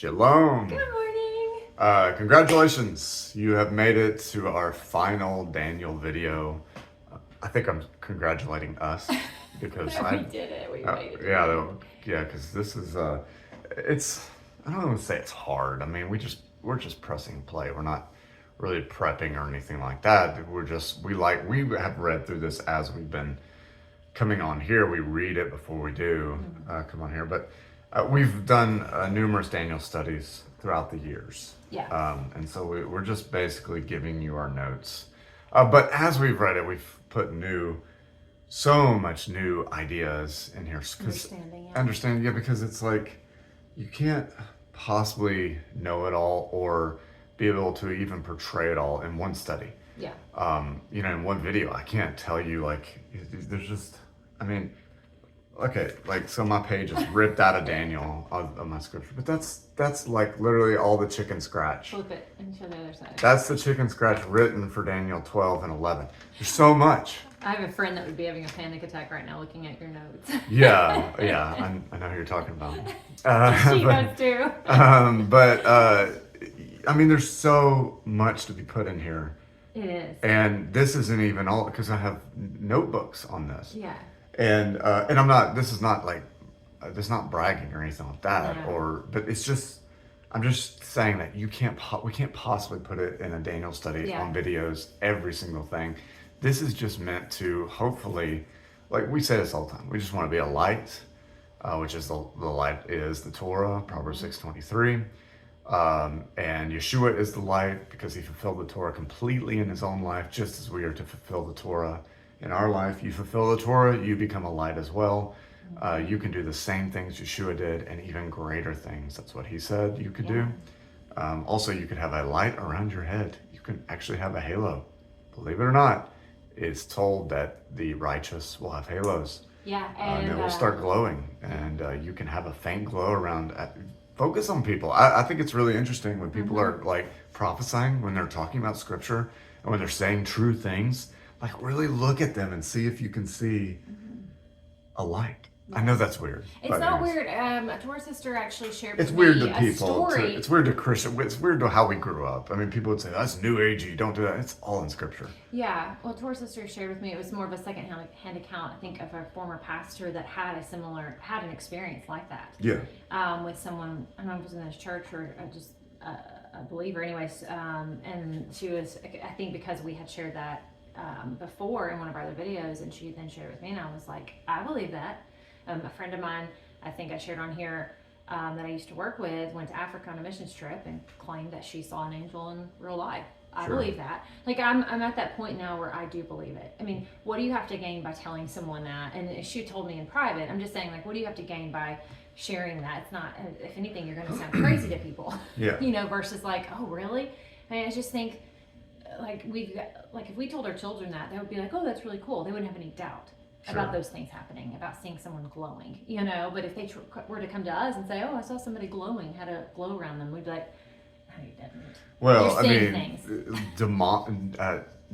Shalom. Good morning. Congratulations. You have made it to our final Daniel video. I think I'm congratulating us because we did it. We made it. Yeah, because this is it's, I don't want to say it's hard. I mean, we're just pressing play. We're not really prepping or anything like that. We have read through this as we've been coming on here. We read it before we do come on here, but we've done numerous Daniel studies throughout the years. Yeah. And so we're just basically giving you our notes. But as we've read it, we've put so much new ideas in here. Understanding, because it's like you can't possibly know it all or be able to even portray it all in one study. Yeah. In one video. I can't tell you, there's just, okay, so my page is ripped out of Daniel of my scripture, but that's like literally all the chicken scratch. Flip it and show the other side. That's the chicken scratch written for Daniel 12 and 11. There's so much. I have a friend that would be having a panic attack right now looking at your notes. Yeah, I know who you're talking about. She does too. There's so much to be put in here. It is. And this isn't even all, because I have notebooks on this. Yeah. And I'm not, this is not bragging or anything like that, No. but it's just, I'm just saying that we can't possibly put it in a Daniel study on videos, every single thing. This is just meant to hopefully, like we say this all the time, we just want to be a light, which is the light is the Torah, Proverbs 6:23. And Yeshua is the light because he fulfilled the Torah completely in his own life, just as we are to fulfill the Torah in our life. You fulfill the Torah, you become a light as well. You can do the same things Yeshua did and even greater things. That's what he said you could do. Also, you could have a light around your head. You can actually have a halo. Believe it or not, it's told that the righteous will have halos. Yeah, and it will start glowing, and you can have a faint glow around. Focus on people. I think it's really interesting when people are like prophesying, when they're talking about scripture, and when they're saying true things. Like, really look at them and see if you can see a light. I know that's weird. It's not weird. A Torah sister actually shared it's with weird me to a people. story. It's weird to Christian. It's weird to how we grew up. People would say, that's new agey. Don't do that. It's all in scripture. Yeah. Well, Torah sister shared with me, it was more of a second-hand account, I think, of a former pastor that had an experience like that. Yeah. With someone, I don't know if it was in his church or just a believer anyways. And she was, I think because we had shared that before in one of our other videos, and she then shared it with me, and I was like, I believe that. A friend of mine, I think I shared on here, that I used to work with, went to Africa on a missions trip and claimed that she saw an angel in real life. I believe that. Like, I'm at that point now where I do believe it. What do you have to gain by telling someone that? And she told me in private. I'm just saying, like, what do you have to gain by sharing that? It's not, if anything, you're going to sound crazy to people. Yeah. Versus like, oh, really? I just think, like, if we told our children that, they would be like, oh, that's really cool. They wouldn't have any doubt about those things happening, about seeing someone glowing, But if they were to come to us and say, oh, I saw somebody glowing, had a glow around them, we'd be like, no, you didn't. Well,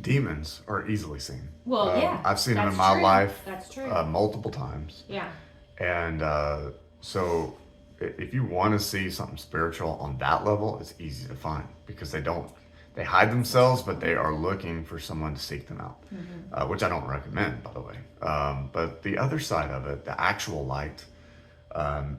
demons are easily seen. Well, yeah. I've seen them in my life. That's true. Multiple times. Yeah. And so if you want to see something spiritual on that level, it's easy to find because they hide themselves, but they are looking for someone to seek them out, which I don't recommend, by the way. But the other side of it, the actual light,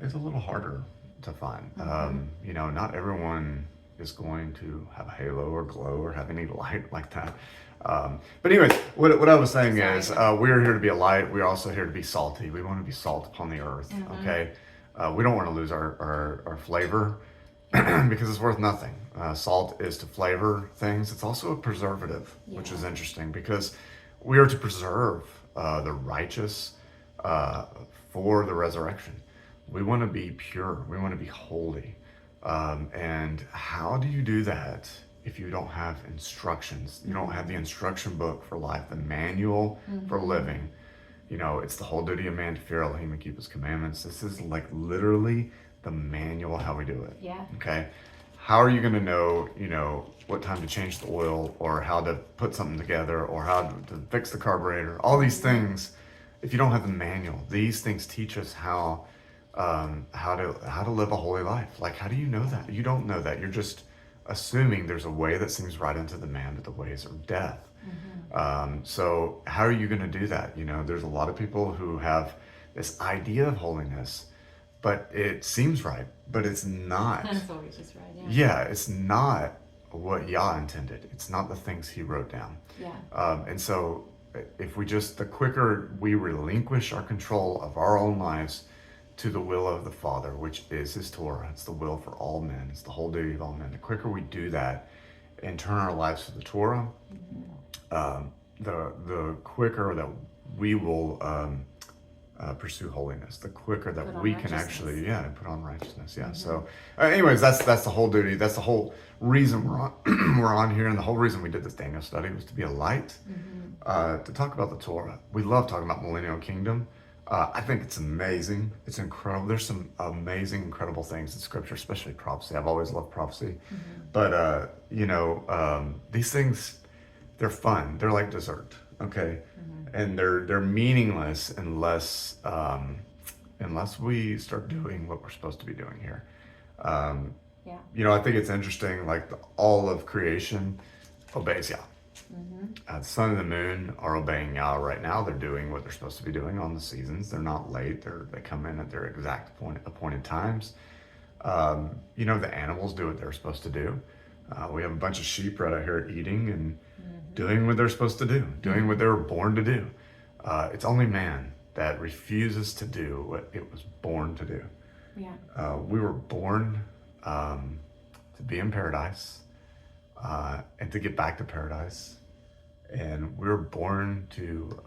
is a little harder to find. Not everyone is going to have a halo or glow or have any light like that. But anyways, what I was saying is, we're here to be a light. We're also here to be salty. We want to be salt upon the earth, okay? We don't want to lose our flavor because it's worth nothing. Salt is to flavor things. It's also a preservative, which is interesting because we are to preserve the righteous for the resurrection. We want to be pure. We want to be holy. And how do you do that if you don't have instructions? You don't have the instruction book for life, the manual for living. It's the whole duty of man to fear Elohim and keep his commandments. This is like literally the manual how we do it. Yeah. Okay. How are you going to know, what time to change the oil or how to put something together or how to fix the carburetor? All these things, if you don't have the manual, these things teach us how how to live a holy life. Like, how do you know that? You don't know that. You're just assuming there's a way that seems right unto the man, but the ways are death. So how are you going to do that? There's a lot of people who have this idea of holiness, but it seems right, but it's not. That's always just right. Yeah. Yeah, it's not what Yah intended. It's not the things he wrote down. Yeah. And so if the quicker we relinquish our control of our own lives to the will of the Father, which is his Torah, it's the will for all men, it's the whole duty of all men. The quicker we do that and turn our lives to the Torah, the quicker that we will pursue holiness, the quicker that we can actually put on righteousness. So anyways, that's the whole duty. That's the whole reason we're on we're on here, and the whole reason we did this Daniel study was to be a light, to talk about the Torah. We love talking about Millennial Kingdom. I think it's amazing. It's incredible. There's some amazing, incredible things in Scripture, especially prophecy. I've always loved prophecy, but these things, they're fun. They're like dessert, okay, and they're meaningless unless we start doing what we're supposed to be doing here. I think it's interesting. Like all of creation obeys Yah. The sun and the moon are obeying Yah right now. They're doing what they're supposed to be doing on the seasons. They're not late. They come in at their exact appointed times. The animals do what they're supposed to do. We have a bunch of sheep right out here eating and doing what they're supposed to do, doing what they were born to do. It's only man that refuses to do what it was born to do. Yeah. We were born to be in paradise and to get back to paradise. And we were born to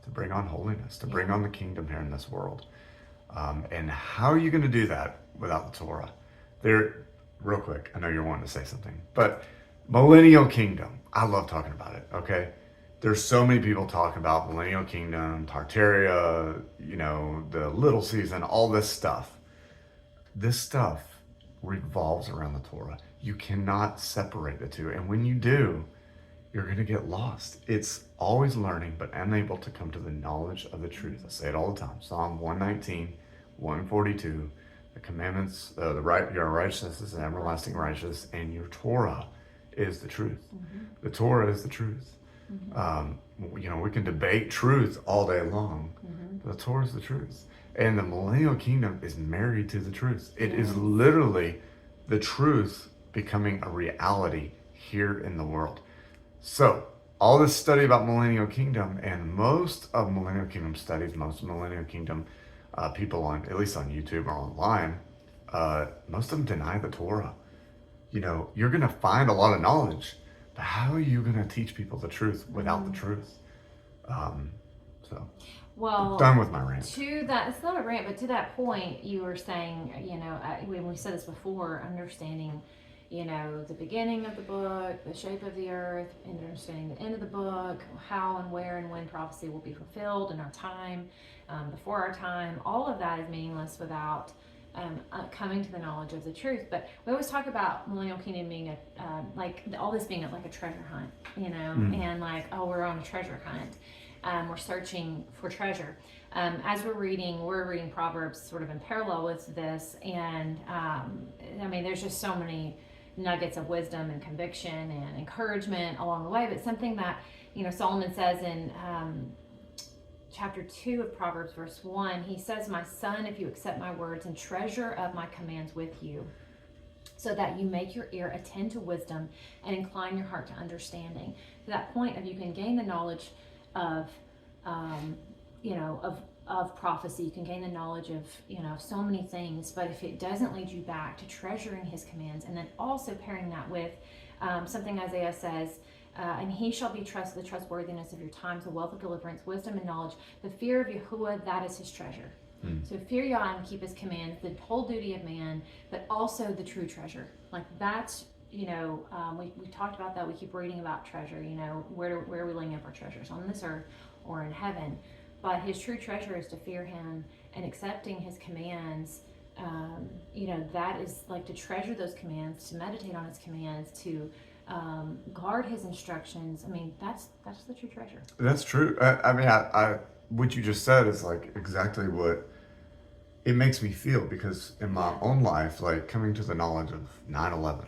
bring on holiness, to bring on the kingdom here in this world. And how are you going to do that without the Torah? Real quick, I know you're wanting to say something, but Millennial Kingdom, I love talking about it, okay? There's so many people talking about Millennial Kingdom, Tartaria, the little season, all this stuff. This stuff revolves around the Torah. You cannot separate the two. And when you do, you're going to get lost. It's always learning, but unable to come to the knowledge of the truth. I say it all the time. Psalm 119, 142, the commandments, your righteousness is an everlasting righteousness, and your Torah is the truth. The Torah is the truth. We can debate truth all day long. The Torah is the truth. And the Millennial Kingdom is married to the truth. It is literally the truth becoming a reality here in the world. So, all this study about Millennial Kingdom, and most of Millennial Kingdom studies, most of Millennial Kingdom people at least on YouTube or online, most of them deny the Torah. You're going to find a lot of knowledge, but how are you going to teach people the truth without the truth? Well, I'm done with my rant. To that, it's not a rant, but to that point, you were saying, when we said this before, understanding, the beginning of the book, the shape of the earth, and understanding the end of the book, how and where and when prophecy will be fulfilled in our time, before our time, all of that is meaningless without coming to the knowledge of the truth. But we always talk about Millennial Kingdom being all this being like a treasure hunt, and we're on a treasure hunt. We're searching for treasure. As we're reading Proverbs sort of in parallel with this, and there's just so many nuggets of wisdom and conviction and encouragement along the way. But something that Solomon says in chapter 2 of Proverbs, verse 1, he says, "My son, if you accept my words and treasure up my commands with you, so that you make your ear attend to wisdom and incline your heart to understanding." To that point of you can gain the knowledge of prophecy, you can gain the knowledge of so many things, but if it doesn't lead you back to treasuring his commands, and then also pairing that with something Isaiah says, and he shall be the trustworthiness of your times, the wealth of deliverance, wisdom and knowledge, the fear of Yahuwah, that is his treasure. So fear Yah and keep his commands, the whole duty of man, but also the true treasure. Like that's we talked about that. We keep reading about treasure. Where are we laying up our treasures, on this earth or in heaven? But his true treasure is to fear him and accepting his commands. That is like to treasure those commands, to meditate on his commands, to guard his instructions. That's the true treasure. That's true. What you just said is like exactly what it makes me feel, because in my own life, like coming to the knowledge of 9/11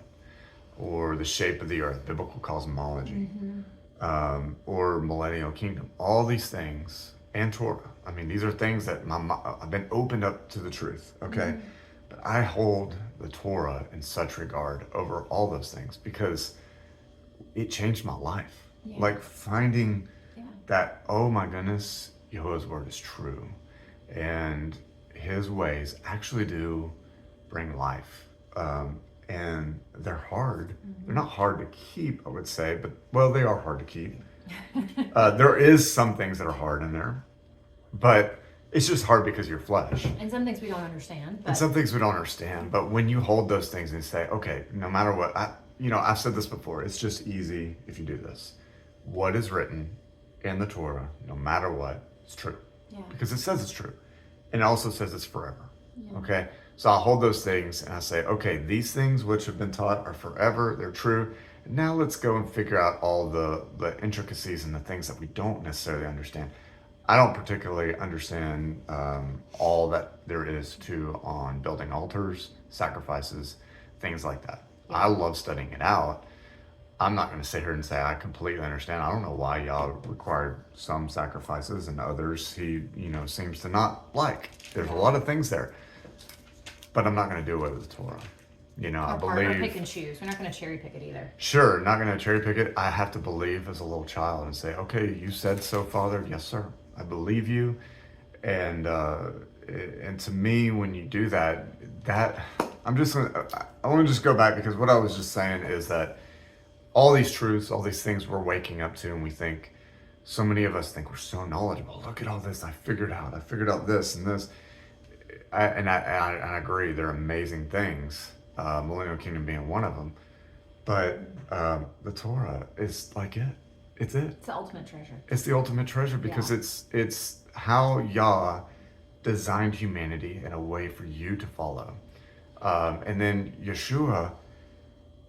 or the shape of the earth, biblical cosmology, or millennial kingdom, all these things, and Torah. I mean, these are things that I've been opened up to the truth, okay? But I hold the Torah in such regard over all those things because it changed my life. Yeah. Like finding that, oh my goodness, Yahweh's word is true. And his ways actually do bring life. And they're hard. They're not hard to keep, I would say, but well, they are hard to keep. There is some things that are hard in there, but it's just hard because you're flesh. And some things we don't understand. And some things we don't understand. But when you hold those things and say, okay, no matter what, I've said this before, it's just easy if you do this. What is written in the Torah, no matter what, it's true. Yeah. Because it says it's true. And it also says it's forever. Yeah. Okay? So I hold those things and I say, okay, these things which have been taught are forever, they're true. And now let's go and figure out all the intricacies and the things that we don't necessarily understand. I don't particularly understand all that there is on building altars, sacrifices, things like that. Yeah. I love studying it out. I'm not going to sit here and say I completely understand. I don't know why Yah required some sacrifices and others he, seems to not like. There's a lot of things there. But I'm not going to do away with the Torah. I believe. Or pick and choose. We're not going to cherry pick it either. Sure, not going to cherry pick it. I have to believe as a little child and say, okay, you said so, Father. Yes, sir. I believe you. And to me, when you do that I want to just go back, because what I was just saying is that all these truths, all these things we're waking up to, and we think, so many of us think we're so knowledgeable. Look at all this I figured out this and this. I agree, they're amazing things, Millennial Kingdom being one of them. But the Torah is like it. It's it. It's the ultimate treasure. It's the ultimate treasure because it's how Yah designed humanity in a way for you to follow. And then Yeshua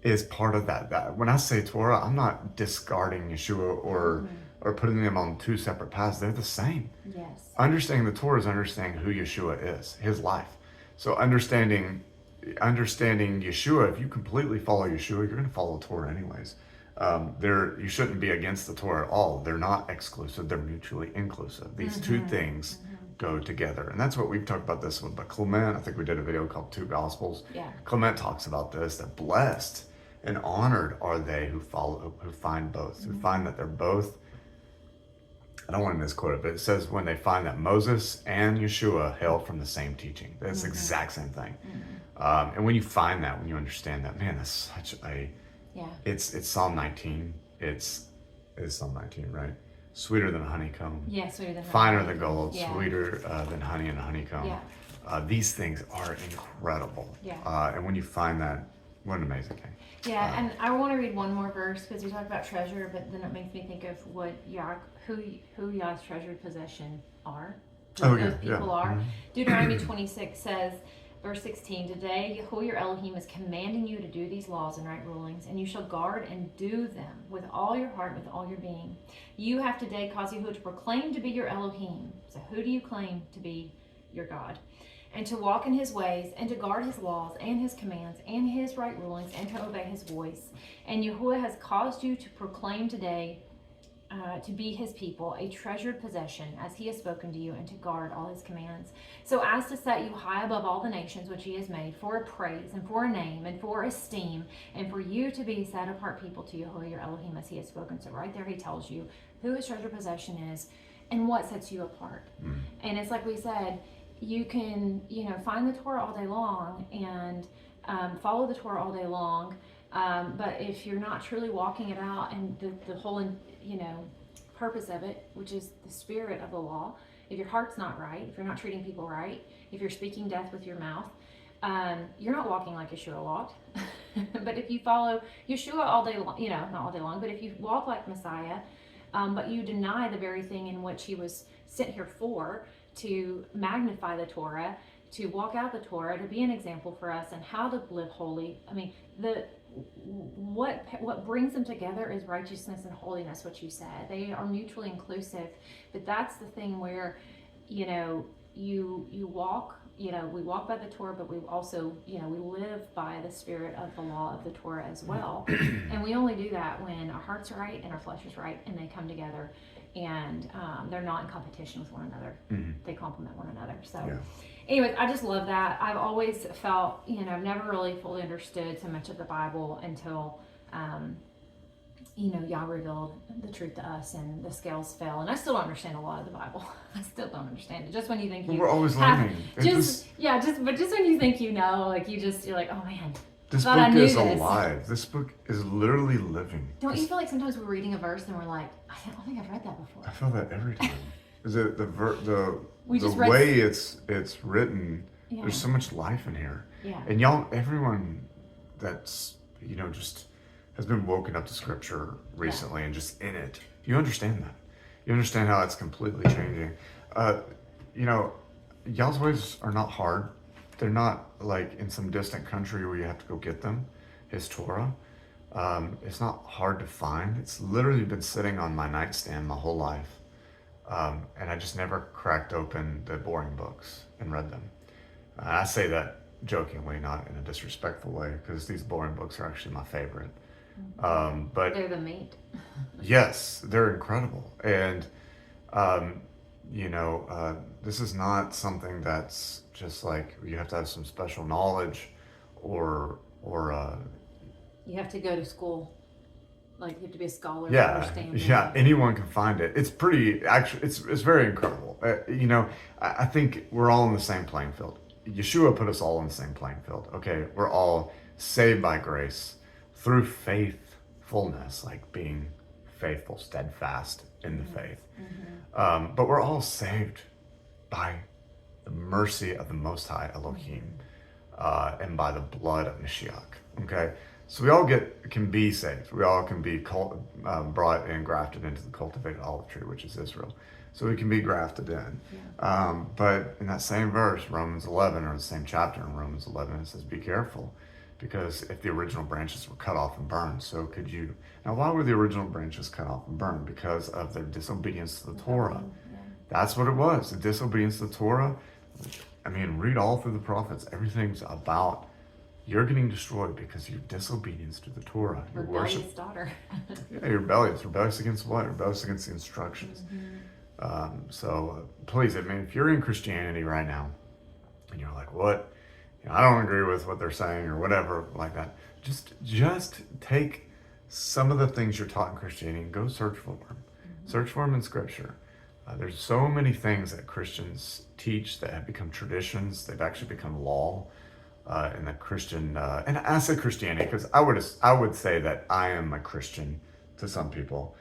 is part of that. When I say Torah, I'm not discarding Yeshua or putting them on two separate paths. They're the same. Yes. Understanding the Torah is understanding who Yeshua is, his life. So understanding Yeshua, if you completely follow Yeshua, you're going to follow Torah anyways. You shouldn't be against the Torah at all. They're not exclusive. They're mutually inclusive. These two things go together. And that's what we've talked about this with. But Clement, I think we did a video called Two Gospels. Yeah. Clement talks about this, that blessed and honored are they who find both, who find that they're both. I don't want to misquote it, but it says when they find that Moses and Yeshua hail from the same teaching. That's the exact same thing. And when you find that, when you understand that, man, that's such a... Yeah. It's Psalm 19. It's Psalm 19, right? Sweeter than a honeycomb. Yeah, sweeter than finer than gold, sweeter than honey in a honeycomb. Yeah. These things are incredible. Yeah. And when you find that, what an amazing thing. Yeah, and I want to read one more verse because we talked about treasure, but then it makes me think of what who Yah's treasured possession are. Who those people are. Mm-hmm. Deuteronomy 26 says, verse 16, today Yahuwah your Elohim is commanding you to do these laws and right rulings, and you shall guard and do them with all your heart, with all your being. You have today caused Yahuwah to proclaim to be your Elohim. So who do you claim to be your God? And to walk in his ways, and to guard his laws, and his commands, and his right rulings, and to obey his voice. And Yahuwah has caused you to proclaim today to be his people, a treasured possession, as he has spoken to you, and to guard all his commands. So as to set you high above all the nations which he has made, for a praise, and for a name, and for esteem, and for you to be a set apart people to Yahuwah your Elohim, as he has spoken. So right there he tells you who his treasured possession is, and what sets you apart. And it's like we said, you can, find the Torah all day long and follow the Torah all day long, but if you're not truly walking it out and the whole, purpose of it, which is the spirit of the law, if your heart's not right, if you're not treating people right, if you're speaking death with your mouth, you're not walking like Yeshua walked. But if you follow Yeshua all day long, not all day long, but if you walk like Messiah, but you deny the very thing in which he was sent here for, to magnify the Torah, to walk out the Torah, to be an example for us and how to live holy. I mean, what brings them together is righteousness and holiness, what you said. They are mutually inclusive, but that's the thing where, you walk we walk by the Torah, but we also, we live by the spirit of the law of the Torah as well. And we only do that when our heart's right and our flesh is right, and they come together, and they're not in competition with one another. They complement one another. So anyways, I just love that. I've always felt, I've never really fully understood so much of the Bible until, y'all revealed the truth to us, and the scales fell. And I still don't understand a lot of the Bible. I still don't understand it. Just when you think we're always learning. But just when you think you're like, you're like, oh man, this book is alive. This book is literally living. Don't you feel like sometimes we're reading a verse and we're like, I don't think I've read that before? I feel that every time. Is it the way it's written? Yeah. There's so much life in here. Yeah. And y'all, everyone that's just has been woken up to Scripture recently and just in it, you understand that. You understand how it's completely changing. Y'all's ways are not hard. They're not like in some distant country where you have to go get them. His Torah. It's not hard to find. It's literally been sitting on my nightstand my whole life. And I just never cracked open the boring books and read them. I say that jokingly, not in a disrespectful way, because these boring books are actually my favorite. But they're the meat. Yes, they're incredible. And, this is not something that's just like you have to have some special knowledge or you have to go to school. Like you have to be a scholar to understand. Yeah, anyone can find it. It's pretty, actually, it's very incredible. I think we're all in the same playing field. Yeshua put us all in the same playing field. Okay, we're all saved by grace through faithfulness, like being faithful, steadfast in the faith. But we're all saved by the mercy of the Most High Elohim and by the blood of Mashiach. Okay, so we all can be saved. We all can be brought and grafted into the cultivated olive tree, which is Israel. So we can be grafted in. But in that same verse, Romans 11, or the same chapter in Romans 11, it says, be careful, because if the original branches were cut off and burned, so could you. Now, why were the original branches cut off and burned? Because of their disobedience to the Torah. That's what it was, the disobedience to the Torah. I mean, read all through the prophets. Everything's about you're getting destroyed because of your disobedience to the Torah. Your rebellious daughter. You're rebellious. Rebellious against what? Rebellious against the instructions. So please, I mean, if you're in Christianity right now and you're like, what? I don't agree with what they're saying or whatever like that. Just take some of the things you're taught in Christianity and go search for them. Search for them in Scripture. There's so many things that Christians teach that have become traditions. They've actually become law in the Christian. And I say Christianity because I would say that I am a Christian to some people.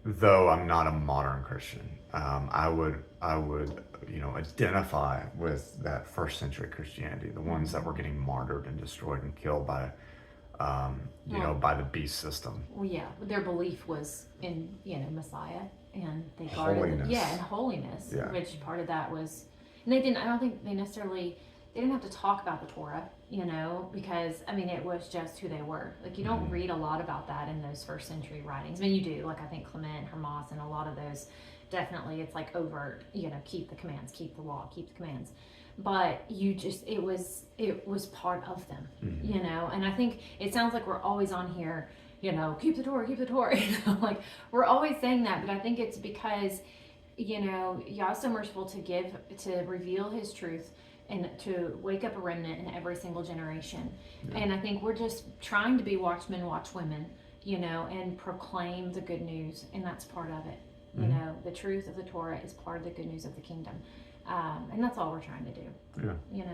Though I'm not a modern Christian, I would identify with that first century Christianity, the ones that were getting martyred and destroyed and killed by, by the beast system. Well, yeah, their belief was in Messiah, and they guarded holiness. Yeah. Which part of that was, and they didn't. I don't think they necessarily. They didn't have to talk about the Torah, because, I mean, it was just who they were. Like, you don't read a lot about that in those first century writings. I mean, you do. Like, I think Clement, Hermas, and a lot of those, definitely, it's like overt, keep the commands, keep the law, keep the commands. But it was part of them, And I think it sounds like we're always on here, keep the Torah, like, we're always saying that. But I think it's because, Yah's so merciful to reveal His truth, and to wake up a remnant in every single generation. And I think we're just trying to be watchmen, watchwomen, and proclaim the good news. And that's part of it. The truth of the Torah is part of the good news of the kingdom. And that's all we're trying to do. Yeah.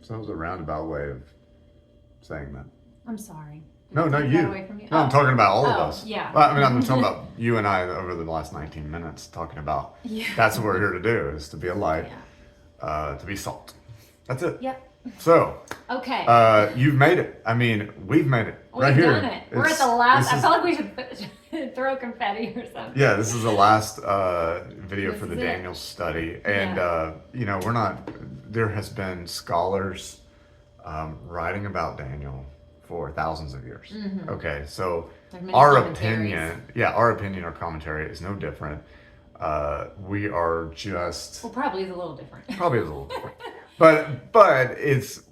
So it was a roundabout way of saying that. I'm sorry. No, not you. Away from you? No, I'm talking about all of us. Yeah. Well, I mean, I'm talking about you and I over the last 19 minutes, talking about that's what we're here to do, is to be a light, to be salt. That's it. Yep. So. Okay. You've made it. I mean, we've made it. We've done it. We're at the last. I feel like we should throw confetti or something. Yeah, this is the last video for the Daniel study. And, we're not, there has been scholars writing about Daniel for thousands of years. Okay, so our opinion or commentary is no different. We are just Well, probably is a little different. probably a little different, but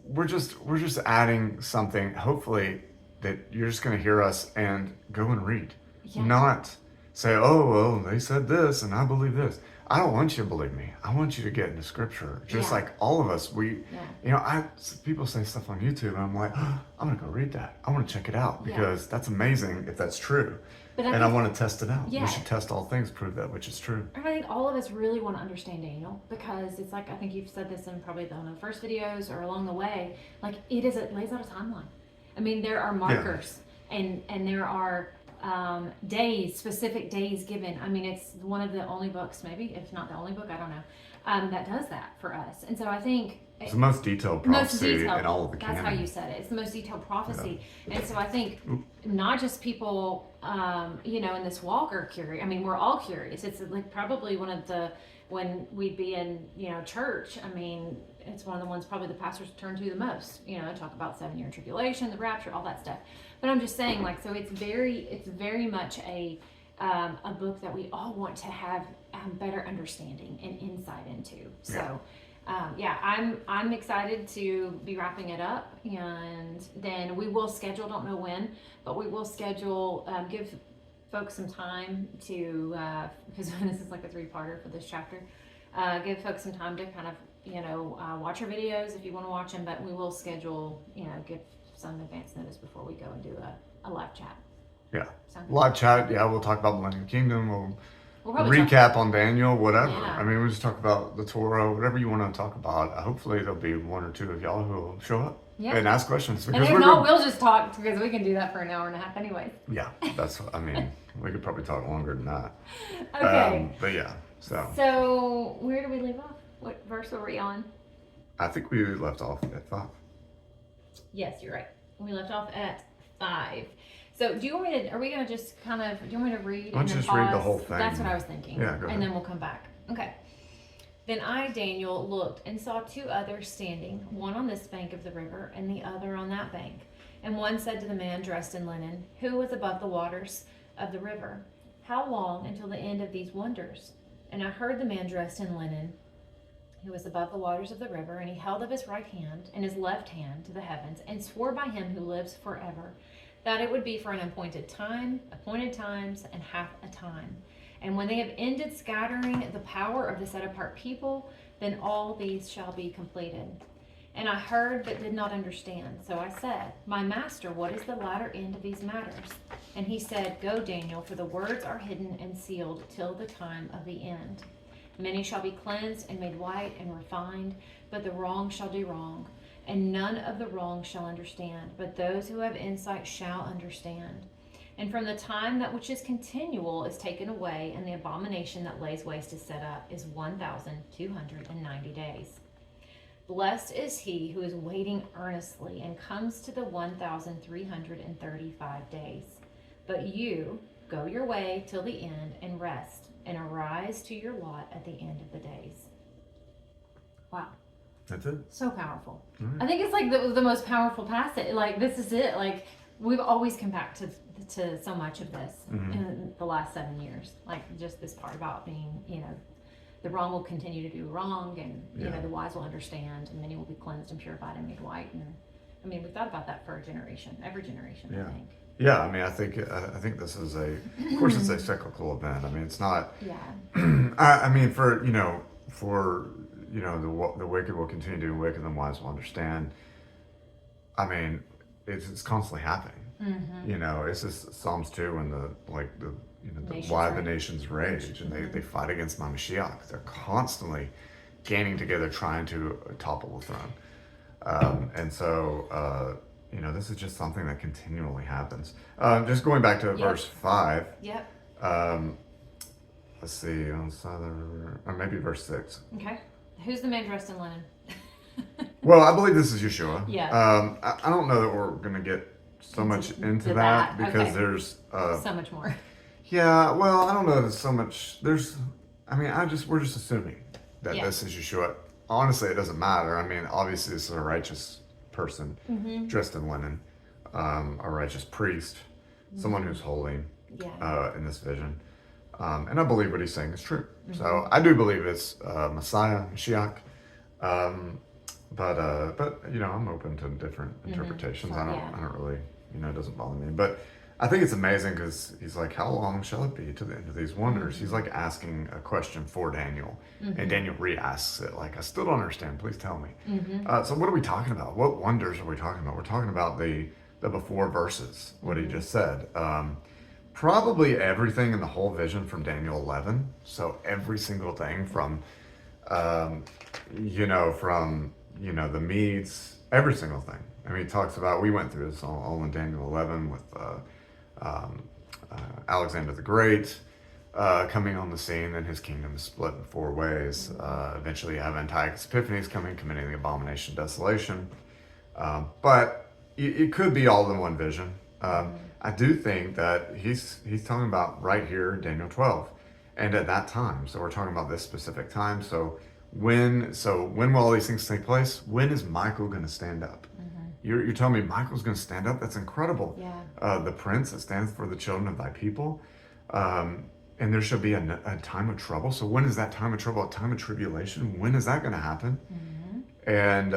we're just adding something. Hopefully, that you're just going to hear us and go and read, Yeah. not say, "Oh, well, they said this, and I believe this." I don't want you to believe me. I want you to get into Scripture, just Yeah. like all of us. Yeah. People say stuff on YouTube, and I'm like, oh, I'm gonna go read that. I want to check it out Yeah. because that's amazing if that's true, But and I want to test it out. Yeah. We should test all things, prove that which is true. I think all of us really want to understand Daniel, because it's like, I think you've said this in probably one of the first videos or along the way, like it lays out a timeline. I mean, there are markers and there are days, specific days given. I mean, it's one of the only books, maybe, if not the only book, I don't know, that does that for us. And so I think It's the most detailed prophecy in all of the canon. That's how you said it. It's the most detailed prophecy. Yeah. And so I think not just people, in this walk are curious. I mean, we're all curious. It's like probably one of the, when we'd be in, church, I mean, it's one of the ones probably the pastors turn to the most, talk about 7-year tribulation, the rapture, all that stuff. But I'm just saying, like, so it's very much a book that we all want to have better understanding and insight into. So, I'm excited to be wrapping it up, and then we will schedule, don't know when, but we will schedule, give folks some time to, because this is like a 3-parter for this chapter, give folks some time to kind of, watch our videos if you want to watch them, but we will schedule, give some advance notice before we go and do a live chat. Yeah. Live chat, we'll talk about Millennial Kingdom, we'll recap on Daniel, whatever. Yeah. I mean, we'll just talk about the Torah, whatever you want to talk about. Hopefully there'll be 1 or 2 of y'all who will show up and ask questions. And if not, we'll just talk, because we can do that for an hour and a half anyway. Yeah, we could probably talk longer than that. Okay. But yeah, so. So where do we leave off? What verse were we on? I think we left off at 5. Yes, you're right. We left off at 5. So do you want me to, are we going to just do you want me to read? Why don't you just read the whole thing? That's what I was thinking. Yeah, go ahead. And then we'll come back. Okay. Then I, Daniel, looked and saw 2 others standing, one on this bank of the river and the other on that bank. And one said to the man dressed in linen, who was above the waters of the river, how long until the end of these wonders? And I heard the man dressed in linen, who was above the waters of the river, and he held up his right hand and his left hand to the heavens, and swore by him who lives forever, that it would be for an appointed times, and half a time. And when they have ended scattering the power of the set apart people, then all these shall be completed. And I heard but did not understand. So I said, my master, what is the latter end of these matters? And he said, go, Daniel, for the words are hidden and sealed till the time of the end. Many shall be cleansed and made white and refined, but the wrong shall do wrong. And none of the wrong shall understand, but those who have insight shall understand. And from the time that which is continual is taken away, and the abomination that lays waste is set up, is 1,290 days. Blessed is he who is waiting earnestly and comes to the 1,335 days. But you go your way till the end and rest, and arise to your lot at the end of the days. Wow. That's it. So powerful. Right. I think it's like the most powerful passage. Like, this is it. Like, we've always come back to so much of this in the last 7 years. Like, just this part about being, the wrong will continue to do wrong, and the wise will understand, and many will be cleansed and purified and made white. And I mean, we've thought about that for a generation, every generation. I think. Yeah, I mean, I think this is of course, it's a cyclical event. I mean, it's not. Yeah. I mean, for the wicked will continue to do wicked, and the wise will understand. I mean, it's constantly happening. Mm-hmm. It's just Psalms 2 when the nations rage, and they fight against my Mashiach. They're constantly gaining together, trying to topple the throne. And so, this is just something that continually happens. Just going back to verse 5. Yep. Let's see, on the side of the river, or maybe verse 6. Okay. Who's the man dressed in linen? Well, I believe this is Yeshua. Yeah. I don't know that we're going to get so much into that because there's so much more. Yeah, well, I don't know. There's so much. We're just assuming that this is Yeshua. Honestly, it doesn't matter. I mean, obviously, this is a righteous person dressed in linen, a righteous priest, someone who's holy in this vision. And I believe what he's saying is true. So I do believe it's Messiah, Mashiach. But I'm open to different interpretations. Sure, I don't really, it doesn't bother me. But I think it's amazing because he's like, how long shall it be to the end of these wonders? He's like asking a question for Daniel, and Daniel re-asks it like, I still don't understand. Please tell me. So what are we talking about? What wonders are we talking about? We're talking about the before verses, what he just said. Probably everything in the whole vision from Daniel 11. So every single thing from, the Medes, every single thing. I mean, he talks about, we went through this all in Daniel 11 with Alexander the Great coming on the scene, and his kingdom is split in 4 ways. Eventually you have Antiochus Epiphanes coming, committing the abomination of desolation. But it could be all in one vision. I do think that he's talking about right here in Daniel 12, and at that time. So we're talking about this specific time. So when will all these things take place? When is Michael going to stand up? You're telling me Michael's going to stand up? That's incredible. Yeah. The prince that stands for the children of thy people. And there shall be a time of trouble. So when is that time of trouble? A time of tribulation? When is that going to happen? And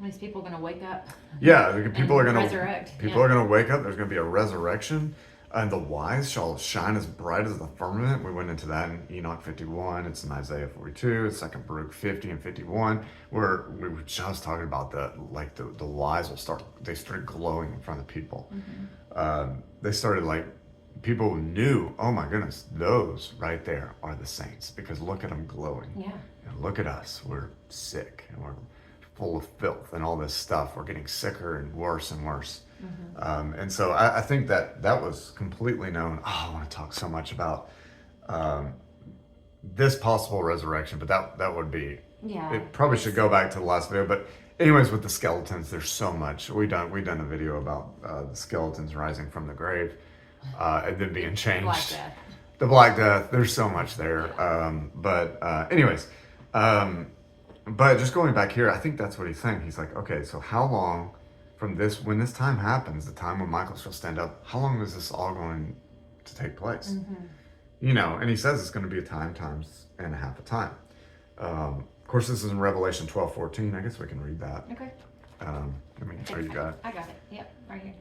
these people are going to wake up. Yeah, people are going to resurrect. People are going to wake up. There's going to be a resurrection, and the wise shall shine as bright as the firmament. We went into that in Enoch 51. It's in Isaiah 42. It's 2 Baruch 50 and 51, where we were just talking about the wise will start. They started glowing in front of people. They started people knew. Oh my goodness, those right there are the saints, because look at them glowing. Yeah. And look at us. We're sick and we're full of filth and all this stuff. We're getting sicker and worse and worse. And so I think that was completely known. Oh, I want to talk so much about this possible resurrection, but that would be, it probably should go back to the last video. But anyways, with the skeletons, there's so much. We've done a video about the skeletons rising from the grave and then being changed. Black Death. The Black Death. There's so much there. Anyways, but just going back here, I think that's what he's saying. He's like, okay, so how long from this, when this time happens, the time when Michael shall stand up, how long is this all going to take place? And he says it's going to be a time, times and a half a time. Of course, this is in Revelation 12:14. I guess we can read that. Okay. You got it? I got it. Yep, right here.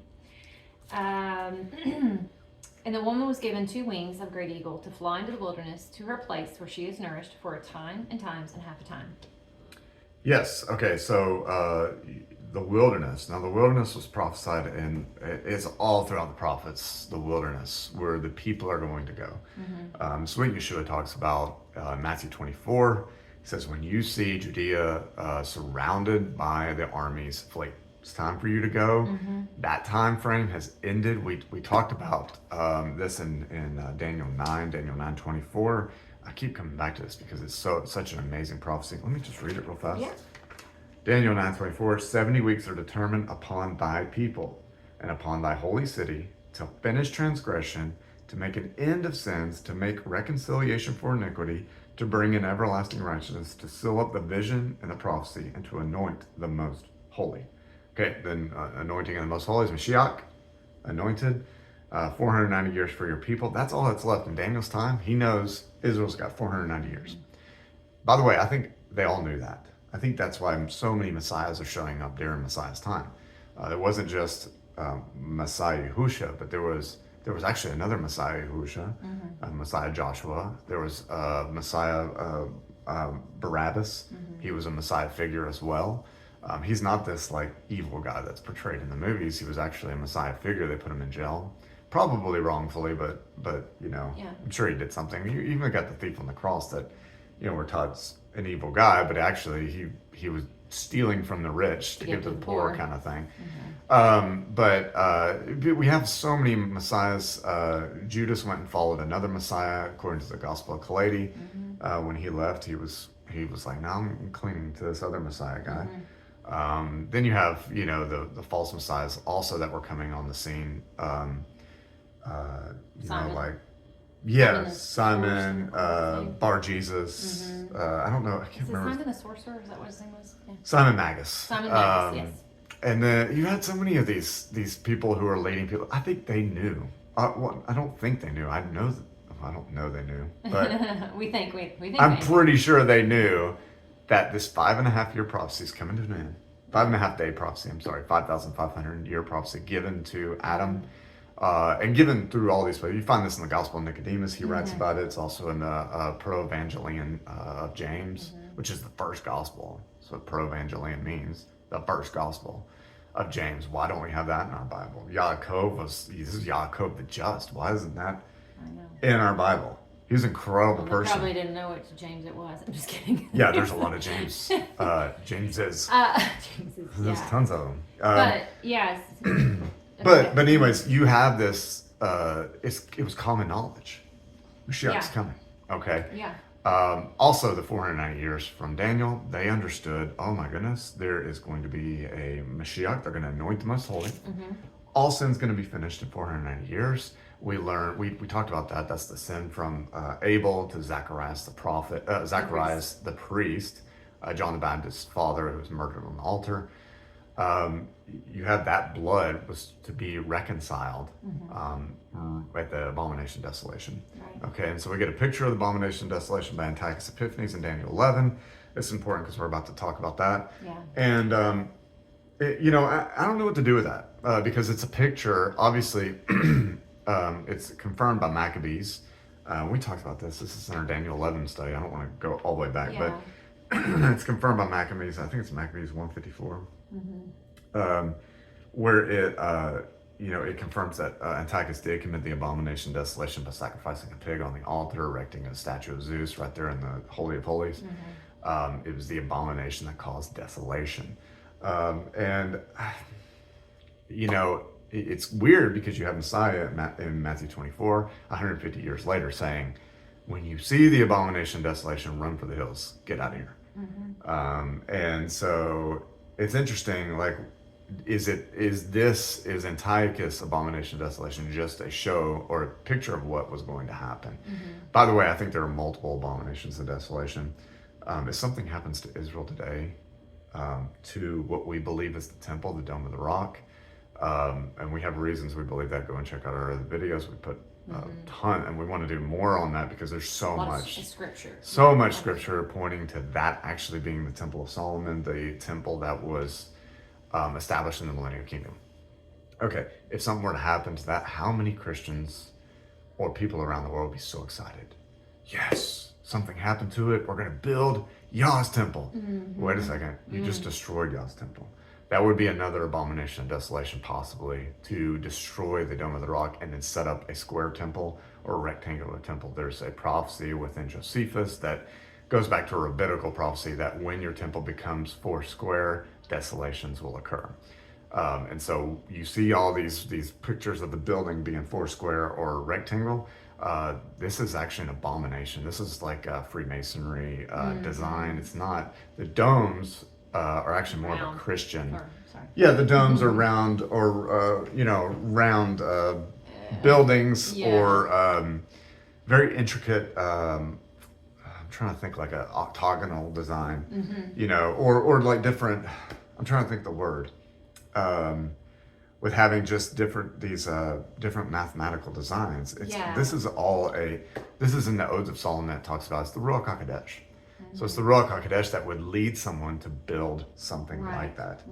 And the woman was given 2 wings of a great eagle to fly into the wilderness to her place where she is nourished for a time and times and half a time. Yes. Okay. So the wilderness. Now the wilderness was prophesied, and it's all throughout the prophets. The wilderness, where the people are going to go. So what Yeshua talks about Matthew 24. He says, when you see Judea surrounded by the armies, flee. It's time for you to go. That time frame has ended. We talked about this in Daniel 9, Daniel 9:24. I keep coming back to this because it's such an amazing prophecy. Let me just read it real fast. Yeah. Daniel 9:24. 70 weeks are determined upon thy people and upon thy holy city to finish transgression, to make an end of sins, to make reconciliation for iniquity, to bring in everlasting righteousness, to seal up the vision and the prophecy, and to anoint the most holy. Okay, then anointing of the most holy is Mashiach, anointed. 490 years for your people. That's all that's left in Daniel's time. He knows Israel's got 490 years. By the way, I think they all knew that. I think that's why so many messiahs are showing up during Messiah's time. There wasn't just Messiah Yahusha, but there was actually another Messiah Yahusha, Messiah Joshua. There was Messiah Barabbas. He was a Messiah figure as well. He's not this evil guy that's portrayed in the movies. He was actually a Messiah figure. They put him in jail, probably wrongfully, but I'm sure he did something. You even got the thief on the cross that we're taught's an evil guy, but actually he was stealing from the rich to give to the poor kind of thing. But we have so many messiahs. Judas went and followed another messiah according to the Gospel of Kaledi. When he left, he was like, no, I'm clinging to this other messiah guy. Then you have the false messiahs also that were coming on the scene. Simon, Bar Jesus. I don't know. I can't remember. Simon the Sorcerer? Is that what his name was? Yeah. Simon Magus. Simon Magus, yes. And then you had so many of these people who are leading people. I think they knew. I don't think they knew. I know. I don't know they knew, but we think I'm they knew. pretty sure they knew that this 5.5 year prophecy is coming to an end. 5.5 day prophecy, I'm sorry, 5,500 year prophecy given to Adam, and given through all these ways. You find this in the Gospel of Nicodemus. He writes about it. It's also in the Pro-Evangelion of James, which is the first gospel. That's what Pro-Evangelion means, the first gospel of James. Why don't we have that in our Bible? This is Yaakov the just. Why isn't that I know. in our Bible? He's an incredible Well, they person. probably didn't know which James it was. I'm just kidding. Yeah, there's a lot of James. Jameses. James's, There's yeah. tons of them. But yes. But anyways, you have this. It was common knowledge. Mashiach's Yeah. coming. Okay. Yeah. Also, the 490 years from Daniel, they understood. Oh my goodness, there is going to be a Mashiach. They're going to anoint the Most Holy. All sin's going to be finished in 490 years. We talked about that. That's the sin from Abel to Zacharias the prophet, Zacharias the priest, John the Baptist's father who was murdered on the altar. You have that blood was to be reconciled at the abomination desolation. Right. Okay, and so we get a picture of the abomination desolation by Antiochus Epiphanes in Daniel 11. It's important because we're about to talk about that. Yeah. And I don't know what to do with that because it's a picture. Obviously, it's confirmed by Maccabees. We talked about this. This is in our Daniel 11 study. I don't want to go all the way back, Yeah. but it's confirmed by Maccabees. I think it's Maccabees 154, where it confirms that Antiochus did commit the abomination desolation by sacrificing a pig on the altar, erecting a statue of Zeus right there in the Holy of Holies. It was the abomination that caused desolation. It's weird because you have Messiah in Matthew 24, 150 years later, saying, when you see the abomination desolation, run for the hills, get out of here. And so it's interesting, like, is Antiochus abomination desolation just a show or a picture of what was going to happen? By the way, I think there are multiple abominations of desolation. If something happens to Israel today, to what we believe is the temple, the Dome of the Rock, and we have reasons we believe that. Go and check out our other videos. We put a ton, and we want to do more on that because there's so much scripture pointing to that actually being the Temple of Solomon, the temple that was established in the Millennial Kingdom. Okay, if something were to happen to that, how many Christians or people around the world would be so excited? Yes, something happened to it. We're going to build Yah's temple. Wait a second, you just destroyed Yah's temple. That would be another abomination of desolation, possibly, to destroy the Dome of the Rock and then set up a square temple or a rectangular temple. There's a prophecy within Josephus that goes back to a rabbinical prophecy that when your temple becomes four square, desolations will occur. And so you see all these pictures of the building being four square or rectangle. This is actually an abomination. This is like a Freemasonry design. It's not. The domes are actually more of a Christian. Yeah, the domes are round or round buildings or very intricate. I'm trying to think like an octagonal design, or like different. I'm trying to think the word. With having just different mathematical designs. This is in the Odes of Solomon that talks about. It's the Ruach HaKodesh. So it's the Ruach HaKodesh that would lead someone to build something like that.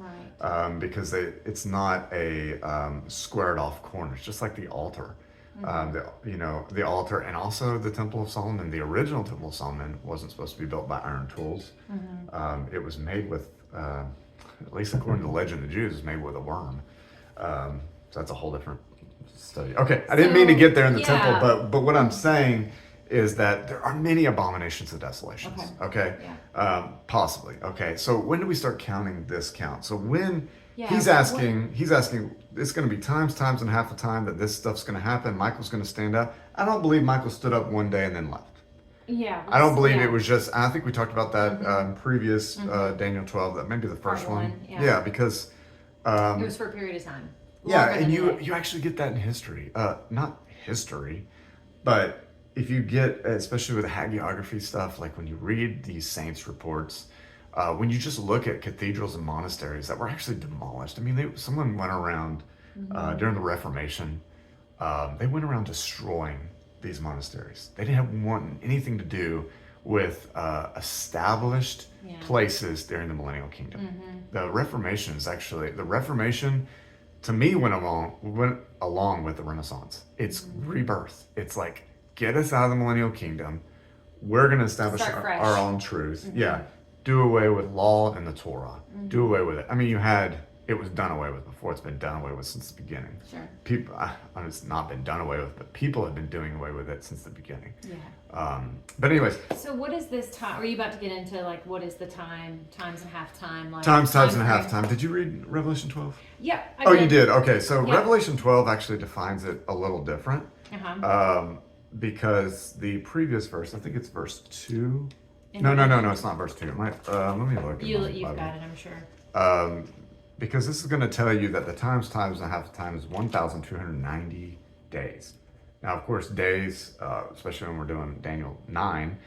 Because it's not a squared off corner. It's just like the altar. The altar and also the Temple of Solomon. The original Temple of Solomon wasn't supposed to be built by iron tools. It was made with, at least according to the legend of the Jews, it was made with a worm. So that's a whole different study. Okay, I didn't mean to get there in the temple, but what I'm saying is that there are many abominations of desolations. Okay? Possibly. Okay, so when do we start counting this count? So when he's asking, it's going to be times and a half a time that this stuff's going to happen. Michael's going to stand up. I don't believe Michael stood up one day and then left. I don't believe it was just. I think we talked about that in previous Daniel 12. That maybe the first one. Because it was for a period of time. And you actually get that in history. Not history, but if you get, especially with hagiography stuff, like when you read these saints' reports, when you just look at cathedrals and monasteries that were actually demolished. I mean, someone went around during the Reformation. They went around destroying these monasteries. They didn't want anything to do with established places during the Millennial Kingdom. The Reformation is actually, the Reformation to me went along with the Renaissance. It's rebirth. It's like, get us out of the Millennial Kingdom. We're going to establish our own truth. Yeah. Do away with law and the Torah. Do away with it. I mean, it was done away with before. It's been done away with since the beginning. Sure. People, it's not been done away with, but people have been doing away with it since the beginning. Yeah. But anyways. So what is this time? Are you about to get into like, what is the time, times and half time? Like times and a half time. Did you read Revelation 12? Yeah. You did? Okay. So Revelation 12 actually defines it a little different. Because the previous verse, I think it's verse 2. No, it's not verse 2. It might, let me look. You've got it, I'm sure. Because this is going to tell you that the times and a half time is 1,290 days. Now, of course, days, especially when we're doing Daniel 9,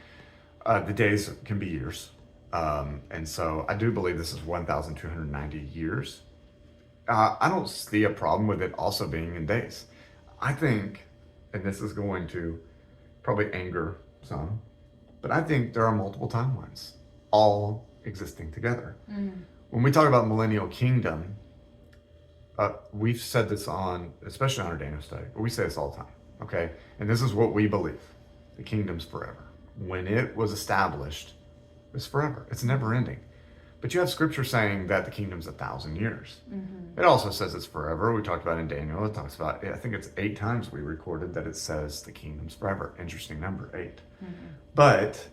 the days can be years. And so I do believe this is 1,290 years. I don't see a problem with it also being in days. I think, and this is going to probably anger some, but I think there are multiple timelines all existing together. When we talk about Millennial Kingdom, we've said this especially on our Daniel study, but we say this all the time, okay? And this is what we believe. The kingdom's forever. When it was established, it's forever. It's never ending. But you have scripture saying that the kingdom's 1,000 years. It also says it's forever. We talked about in Daniel, it talks about, I think it's 8 times we recorded that it says the kingdom's forever. Interesting number, 8. But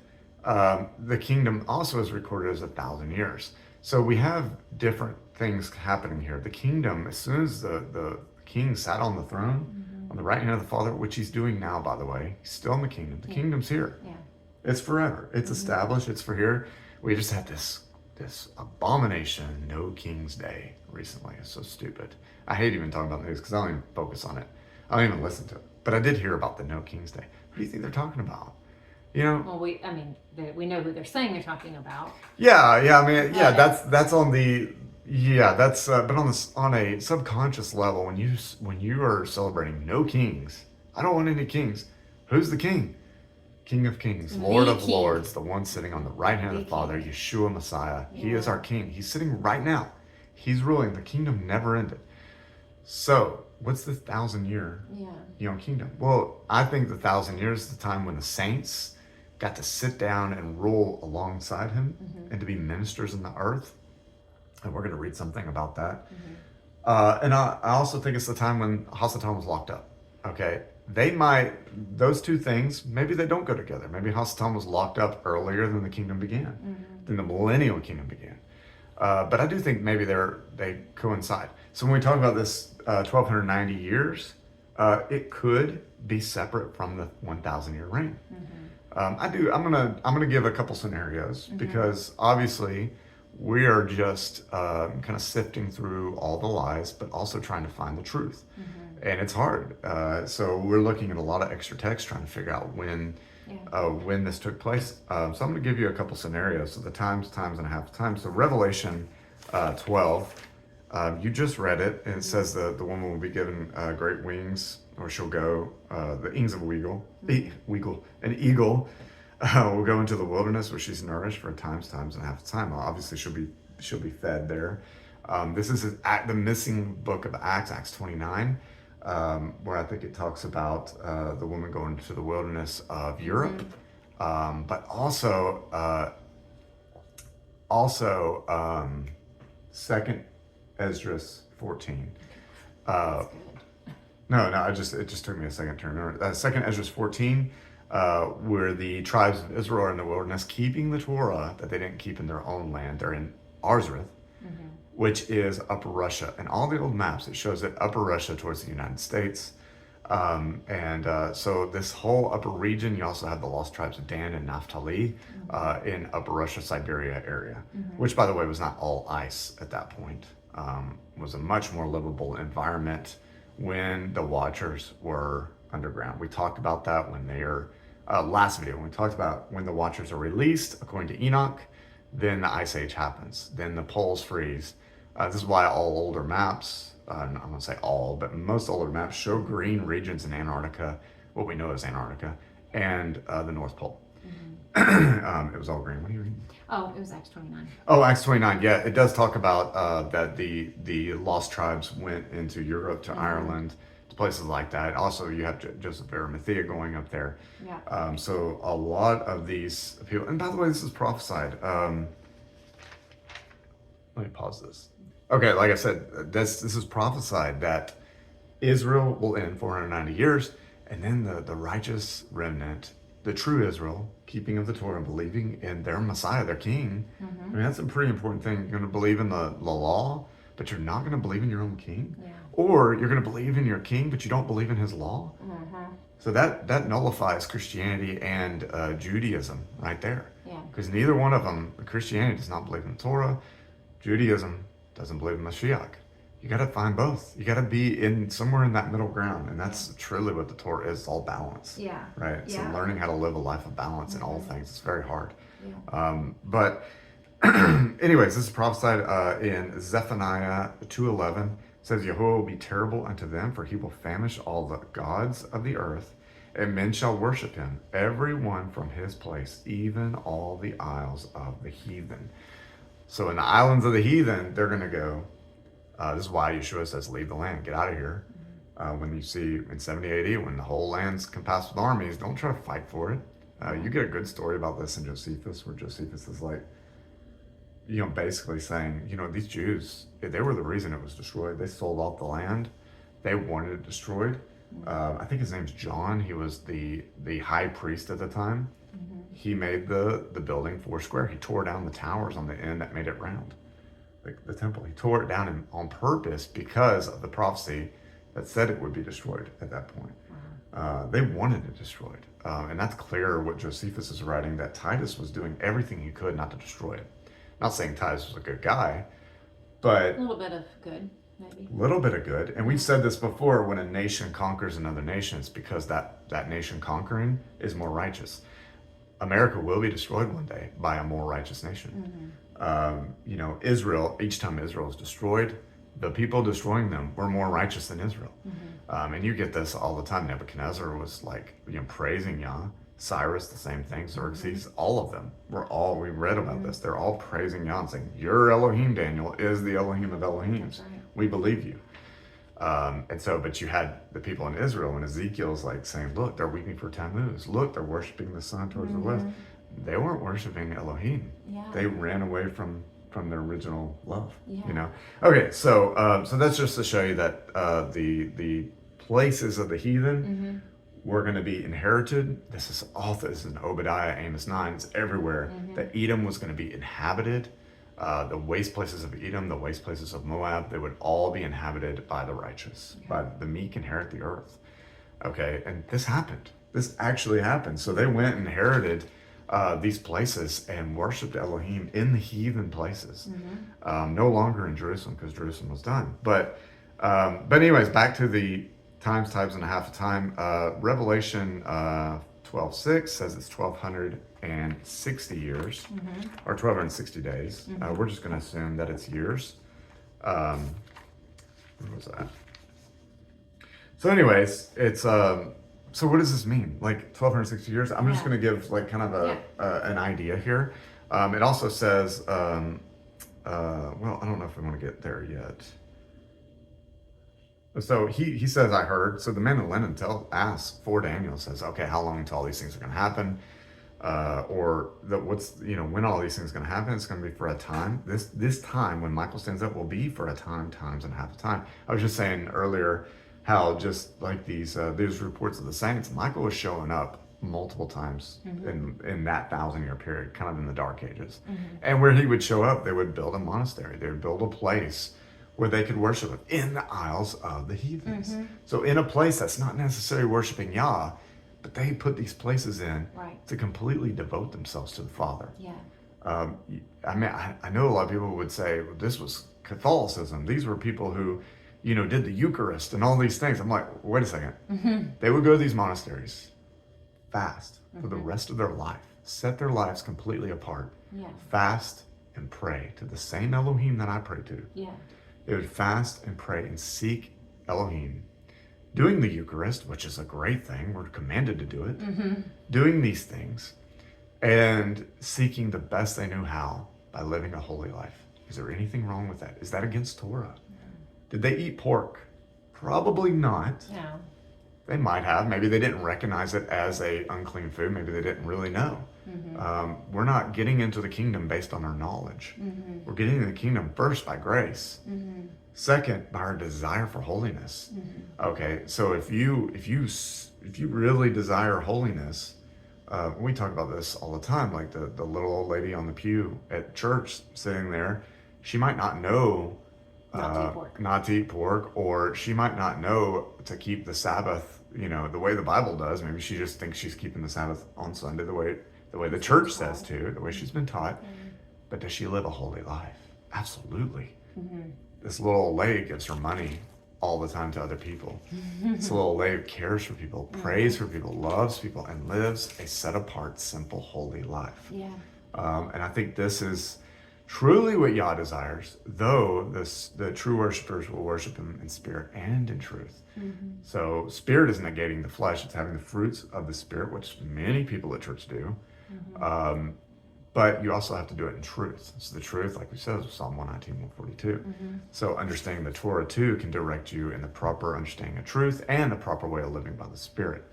the kingdom also is recorded as 1,000 years. So we have different things happening here. The kingdom, as soon as the king sat on the throne, on the right hand of the Father, which he's doing now, by the way, he's still in the kingdom. The kingdom's here. Yeah. It's forever. It's established. It's for here. We just had this abomination, No King's Day, recently. It's so stupid. I hate even talking about the news because I don't even focus on it. I don't even listen to it. But I did hear about the No King's Day. What do you think they're talking about? You know? Well, we know who they're saying they're talking about. That's on the, but on a subconscious level, when you are celebrating no kings, I don't want any kings. Who's the king? King of Kings, Lord of Lords, the one sitting on the right hand of the Father, Yeshua Messiah. Yeah. He is our King. He's sitting right now. He's ruling. The kingdom never ended. So, what's the 1,000-year kingdom? Well, I think the 1,000 years is the time when the saints got to sit down and rule alongside him and to be ministers in the earth. And we're going to read something about that. And I also think it's the time when Hasatan was locked up. Okay. Those two things, maybe they don't go together. Maybe Hasatan was locked up earlier than the kingdom began, than the millennial kingdom began. But I do think maybe they coincide. So when we talk about this 1,290 years, it could be separate from the 1,000-year reign. I'm gonna give a couple scenarios because obviously we are just kind of sifting through all the lies, but also trying to find the truth. And it's hard. So we're looking at a lot of extra text, trying to figure out when this took place. So I'm going to give you a couple scenarios. So the times and a half times. So Revelation 12, you just read it, and it says the woman will be given great wings, or she'll go, the wings of an eagle will go into the wilderness where she's nourished for times and a half time. Obviously, she'll be fed there. This is the missing book of Acts 29. Where I think it talks about the woman going to the wilderness of Europe, but also Second Esdras 14. It just took me a second to remember. Second Esdras 14, where the tribes of Israel are in the wilderness, keeping the Torah that they didn't keep in their own land. They're in Arzareth, which is Upper Russia. And all the old maps, it shows that Upper Russia towards the United States. So this whole upper region, you also have the lost tribes of Dan and Naphtali in Upper Russia, Siberia area, which, by the way, was not all ice at that point. Was a much more livable environment when the Watchers were underground. We talked about that when they are, last video, when we talked about when the Watchers are released, according to Enoch, then the Ice Age happens. Then the poles freeze. This is why all older maps, I'm going to say all, but most older maps show green regions in Antarctica what we know as Antarctica, and the North Pole. It was all green. What are you reading? Oh, it was Acts 29. Oh, Acts 29. Yeah, it does talk about that the lost tribes went into Europe, to Ireland, to places like that. Also, you have Joseph of Arimathea going up there. Yeah. So a lot of these people, and by the way, this is prophesied. Let me pause this. Okay, like I said, this is prophesied that Israel will end 490 years, and then the righteous remnant, the true Israel, keeping of the Torah, believing in their Messiah, their King. I mean, that's a pretty important thing. You're going to believe in the law, but you're not going to believe in your own King. Yeah. Or you're going to believe in your King, but you don't believe in his law. So that nullifies Christianity and Judaism right there. Yeah. Because neither one of them, Christianity does not believe in the Torah, Judaism doesn't believe in Mashiach. You got to find both. You got to be in somewhere in that middle ground, and that's truly what the Torah is. It's all balance. Yeah. Right. So Yeah. learning how to live a life of balance in all things, it's very hard. Yeah. But anyways, this is prophesied in Zephaniah 2:11. It says, Jehovah will be terrible unto them, for he will famish all the gods of the earth, and men shall worship him, every one from his place, even all the isles of the heathen. So in the islands of the heathen, they're going to go. This is why Yeshua says, leave the land, get out of here. When you see in 70 AD, when the whole land's compassed with armies, don't try to fight for it. You get a good story about this in Josephus, where Josephus is like, basically saying, these Jews, they were the reason it was destroyed. They sold off the land. They wanted it destroyed. I think his name's John. He was the high priest at the time. He made the building 4 square. He tore down the towers on the end that made it round. The temple. He tore it down on purpose because of the prophecy that said it would be destroyed at that point. They wanted it destroyed. And that's clear what Josephus is writing, that Titus was doing everything he could not to destroy it. Not saying Titus was a good guy, but A little bit of good, maybe. a little bit of good. And we've said this before, when a nation conquers another nation, it's because that nation conquering is more righteous. America will be destroyed one day by a more righteous nation. Israel, each time Israel is destroyed, the people destroying them were more righteous than Israel. And you get this all the time. Nebuchadnezzar was like, praising Yah. Cyrus, the same thing. Xerxes, all of them. We read about this. They're all praising Yah and saying, your Elohim, Daniel, is the Elohim of Elohims. Right. We believe you. But you had the people in Israel, and Ezekiel's like saying, look, they're weeping for Tammuz. Look, they're worshiping the sun towards the west. They weren't worshiping Elohim. Yeah. They ran away from their original love. Yeah. Okay, so that's just to show you that the places of the heathen were going to be inherited. This is in Obadiah, Amos 9. It's everywhere. That Edom was going to be inhabited. The waste places of Edom, the waste places of Moab, they would all be inhabited by the righteous. By the meek inherit the earth. Okay, and this happened. This actually happened. So they went and inherited these places and worshipped Elohim in the heathen places. No longer in Jerusalem, because Jerusalem was done. But anyways, back to the times and a half of time. Revelation 12:6 says it's 1,260 years, or 1,260 days. We're just going to assume that it's years. What was that? So anyways, it's so what does this mean? Like 1,260 years? I'm just going to give like kind of an idea here. It also says, well, I don't know if we want to get there yet. So he says, I heard. So the man in linen asks for Daniel, says, okay, how long until all these things are going to happen? When all these things are going to happen? It's going to be for a time. This time when Michael stands up will be for a time, times and a half a time. I was just saying earlier how just like these reports of the saints, Michael was showing up multiple times in that 1,000-year period, kind of in the Dark Ages. And where he would show up, they would build a monastery. They would build a place where they could worship him in the Isles of the Heathens. So in a place that's not necessarily worshiping Yah, but they put these places in to completely devote themselves to the Father. Yeah. I know a lot of people would say, well, this was Catholicism. These were people who, did the Eucharist and all these things. I'm like, wait a second. They would go to these monasteries, fast for the rest of their life, set their lives completely apart, fast and pray to the same Elohim that I pray to. Yeah. They would fast and pray and seek Elohim doing the Eucharist, which is a great thing. We're commanded to do it. Doing these things and seeking the best they knew how by living a holy life. Is there anything wrong with that? Is that against Torah? Did they eat pork? Probably not. No. They might have. Maybe they didn't recognize it as a unclean food. Maybe they didn't really know. We're not getting into the kingdom based on our knowledge. We're getting into the kingdom first by grace. Second, by our desire for holiness. Okay, so if you really desire holiness, we talk about this all the time. Like the little old lady on the pew at church sitting there, she might not know not to eat pork, or she might not know to keep the Sabbath, the way the Bible does. Maybe she just thinks she's keeping the Sabbath on Sunday the way the church says to, the way she's been taught. But does she live a holy life? Absolutely. This little old lady gives her money all the time to other people. This little old lady cares for people, prays for people, loves people, and lives a set apart, simple, holy life. Yeah. And I think this is truly what Yah desires, though the true worshipers will worship him in spirit and in truth. So spirit is negating the flesh. It's having the fruits of the spirit, which many people at church do. But you also have to do it in truth. So the truth, like we said, is Psalm 119, 142. So understanding the Torah too can direct you in the proper understanding of truth and the proper way of living by the Spirit.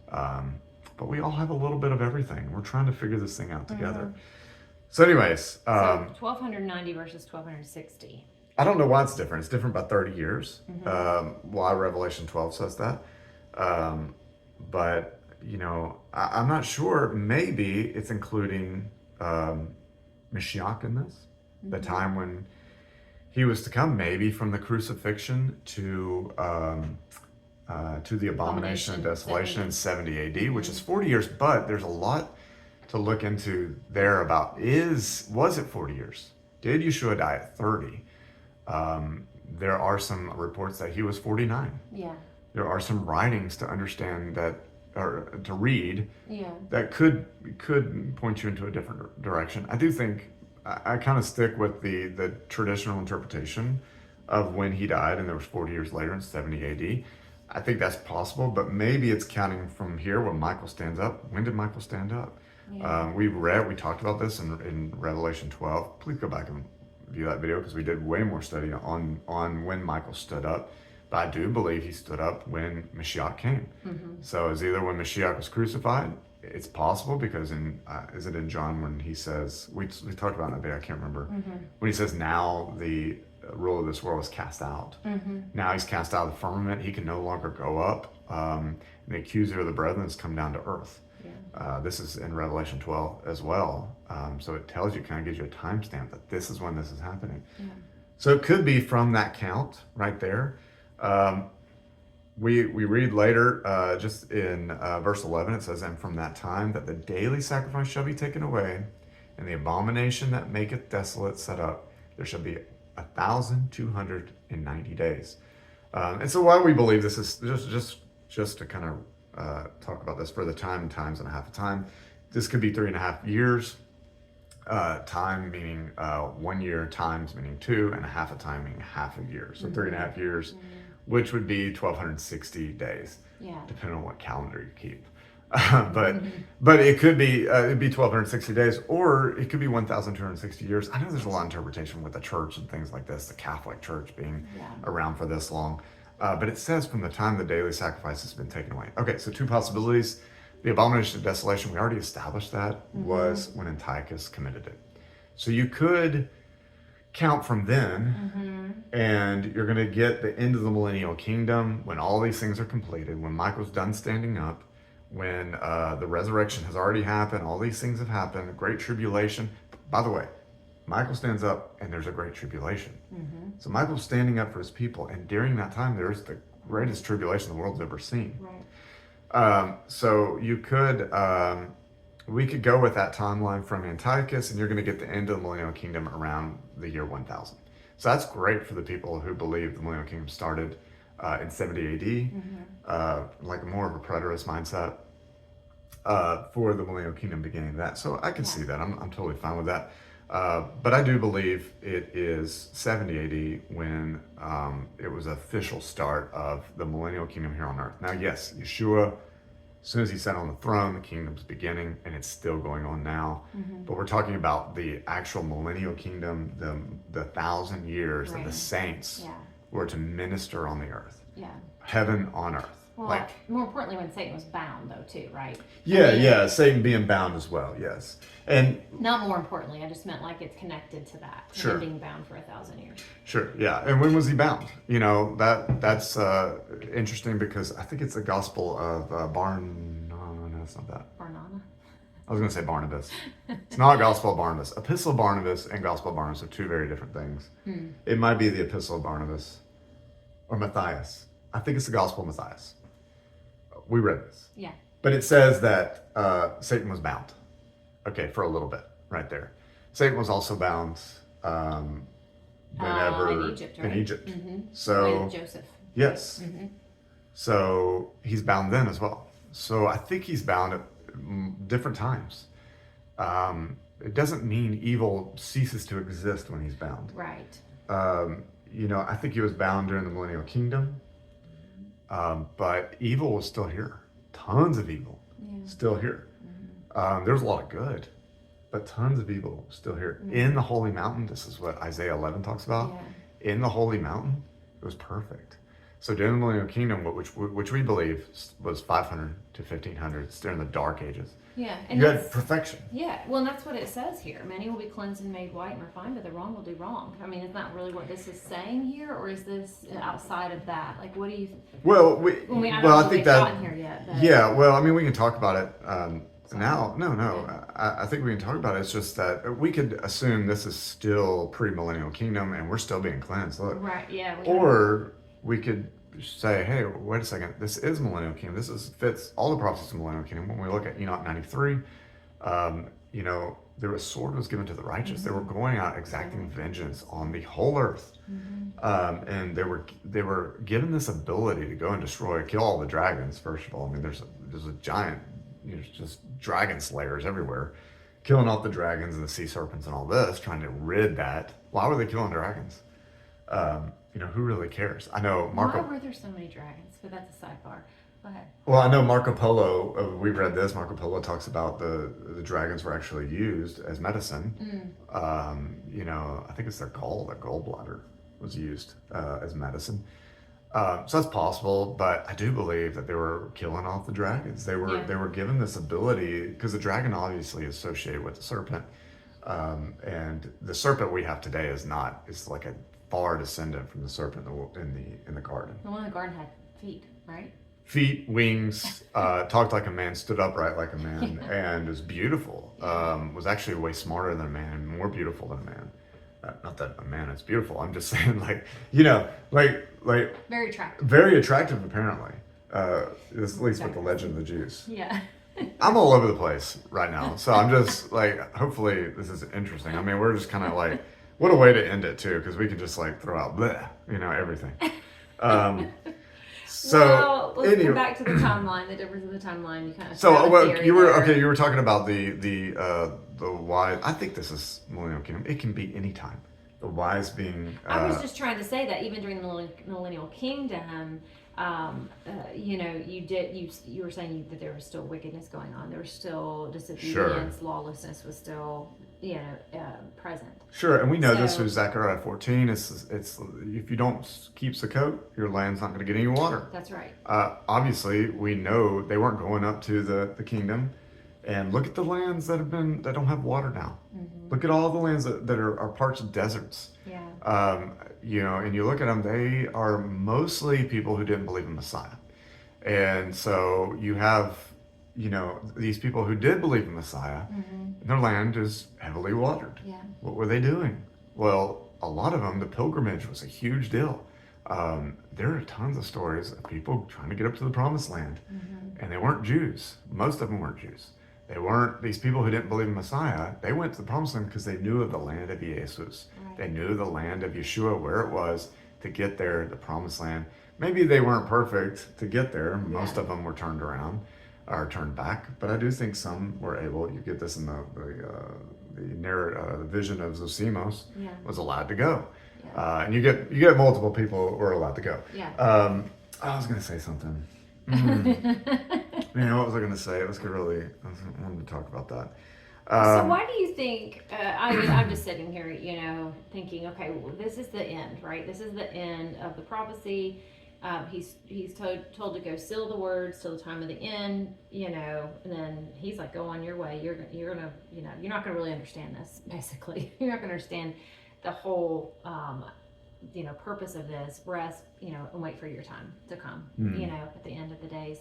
But we all have a little bit of everything. We're trying to figure this thing out together. So anyways. So 1290 versus 1260. I don't know why it's different. It's different by 30 years. Why Revelation 12 says that. But, I'm not sure. Maybe it's including Mashiach in this, the time when he was to come, maybe from the crucifixion to the abomination of desolation in 70 AD, which is 40 years. But there's a lot to look into there about was it 40 years? Did Yeshua die at 30? There are some reports that he was 49. Yeah. There are some writings to understand that, or to read, that could point you into a different direction. I do think I kind of stick with the traditional interpretation of when he died, and there was 40 years later in 70 AD. I think that's possible, but maybe it's counting from here when Michael stands up. When did Michael stand up? We talked about this in Revelation 12. Please go back and view that video, because we did way more study on when Michael stood up. But I do believe he stood up when Mashiach came. So it's either when Mashiach was crucified. It's possible, because is it in John when he says, we talked about it in that video, I can't remember, when he says now the rule of this world is cast out. Now he's cast out of the firmament. He can no longer go up. And the accuser of the brethren has come down to earth. This is in Revelation 12 as well. So it tells you, kind of gives you a timestamp that this is when this is happening. So it could be from that count right there. We read later, just in verse 11, it says, "And from that time that the daily sacrifice shall be taken away, and the abomination that maketh desolate set up, there shall be 1,290 days." And so why we believe this is just to kind of talk about this for the times and a half of time. This could be 3.5 years. Time meaning 1 year, times meaning 2, and a half a time meaning half a year. So 3.5 years, which would be 1,260 days, depending on what calendar you keep. But it could be it'd be 1,260 days, or it could be 1,260 years. I know there's a lot of interpretation with the church and things like this, the Catholic Church being around for this long. But it says from the time the daily sacrifice has been taken away. Okay, so two possibilities. The abomination of desolation, we already established that, was when Antiochus committed it. So you could count from then, and you're going to get the end of the millennial kingdom when all these things are completed, when Michael's done standing up, when the resurrection has already happened, all these things have happened, a great tribulation. By the way, Michael stands up and there's a great tribulation. So Michael's standing up for his people, and during that time there's the greatest tribulation the world's ever seen. So you could, we could go with that timeline from Antiochus, and you're going to get the end of the millennial kingdom around the year 1000. So that's great for the people who believe the millennial kingdom started in 70 AD, like more of a preterist mindset for the millennial kingdom beginning of that. So I can see that. I'm totally fine with that. But I do believe it is 70 AD when it was official start of the millennial kingdom here on earth. Now, yes, Yeshua, as soon as he sat on the throne, the kingdom's beginning, and it's still going on now. But we're talking about the actual millennial kingdom, the 1,000 years that the Right. saints Yeah. were to minister on the earth, Yeah. heaven on earth. Well, Like, more importantly, when Satan was bound, though, too, right? yeah, I mean, yeah, Satan being bound as well, yes. And Not more importantly, I just meant like it's connected to that. To Sure. him being bound for 1,000 years. sure, yeah. And when was he bound? You know, that's interesting because I think it's the Gospel of no, it's not that. Barnana. I was going to say Barnabas. It's not Gospel of Barnabas. Epistle of Barnabas and Gospel of Barnabas are two very different things. It might be the Epistle of Barnabas or Matthias. I think it's the Gospel of Matthias. We read this. Yeah. But it says that Satan was bound. Okay, for a little bit, right there. Satan was also bound whenever in Egypt, right? in Egypt. Mm-hmm. So With Joseph. yes, Mm-hmm. so he's bound then as well. So I think he's bound at different times. It doesn't mean evil ceases to exist when he's bound. Right. You know, I think he was bound during the millennial kingdom, but evil was still here. Tons of evil Yeah. still here. There's a lot of good, but tons of evil still here. In the holy mountain, this is what Isaiah 11 talks about. Yeah. In the holy mountain, it was perfect. So during the millennial kingdom, which we believe was 500 to 1500, it's during the dark ages. Yeah. And You had that's, perfection. yeah. Well, and that's what it says here. Many will be cleansed and made white and refined, but the wrong will do wrong. I mean, is that really what this is saying here, or is this outside of that? Like, what do you? Well, I don't well, know I if think they've that gotten here yet. But yeah. Well, I mean, we can talk about it now. No. Yeah. I think we can talk about it. It's just that we could assume this is still pre-millennial kingdom, and we're still being cleansed. Look, Right. Yeah. or we could say, hey, wait a second, this is millennial kingdom. This fits all the prophecies of millennial kingdom. When we look at Enoch 93, you know, there was sword was given to the righteous. They were going out exacting vengeance on the whole earth, and they were given this ability to go and destroy, kill all the dragons. First of all, I mean, there's a giant, you know, just dragon slayers everywhere, killing off the dragons and the sea serpents and all this, trying to rid that. Why were they killing dragons? You know, who really cares? I know Why were there so many dragons? But that's a sidebar. Go ahead. Well, I know Marco Polo. We've read this. Marco Polo talks about the dragons were actually used as medicine. You know, I think it's their gallbladder was used as medicine. So that's possible, but I do believe that they were killing off the dragons. They were given this ability because the dragon obviously is associated with the serpent, and the serpent we have today is like a far descendant from the serpent in the garden. The one in the garden had feet, right? Feet, wings, talked like a man, stood upright like a man, and was beautiful. Was actually way smarter than a man, more beautiful than a man. Not that a man is beautiful. I'm just saying, like, you know, like Very attractive. very attractive apparently. At least with the legend of the Jews. Yeah. I'm all over the place right now, so I'm just like, hopefully this is interesting. I mean, we're just kind of like, what a way to end it too, because we could just like throw out bleh, you know, everything. So well, let's anyway, go back to the timeline. The difference in the timeline. You kind of. so well, theory you were there. okay. You were talking about the wise. I think this is millennial kingdom. It can be any time. The wise being. I was just trying to say that even during the millennial kingdom, you know, you were saying that there was still wickedness going on. There was still disobedience, lawlessness was still, you know, present. Sure, and we know this So- through Zechariah 14. It's if you don't keep Sukkot, your land's not going to get any water. That's right. Obviously, we know they weren't going up to the kingdom, and look at the lands that don't have water now. Look at all the lands that are parts of deserts. Yeah. You know, and you look at them, they are mostly people who didn't believe in Messiah, and so you have, you know, these people who did believe in Messiah. Their land is heavily watered. Yeah. What were they doing? Well, a lot of them, the pilgrimage was a huge deal. There are tons of stories of people trying to get up to the promised land, and they weren't Jews. Most of them weren't Jews. They weren't these people who didn't believe in Messiah. They went to the promised land because they knew of the land of Jesus. Right. They knew the land of Yeshua, where it was to get there, the promised land. Maybe they weren't perfect to get there. Most of them were turned around. are turned back. But I do think some were able. You get this in the vision of Zosimos Yeah. was allowed to go, Yeah. and you get multiple people who are allowed to go. Yeah. I was gonna say something. Man, what was I gonna say? I wanted to talk about that. So why do you think? I'm just sitting here, thinking, okay, well, this is the end, right? This is the end of the prophecy. He's told to go seal the words till the time of the end, and then he's like, go on your way. You're gonna, you're not gonna really understand this. Basically, you're not gonna understand the whole, purpose of this. Rest, and wait for your time to come. At the end of the days.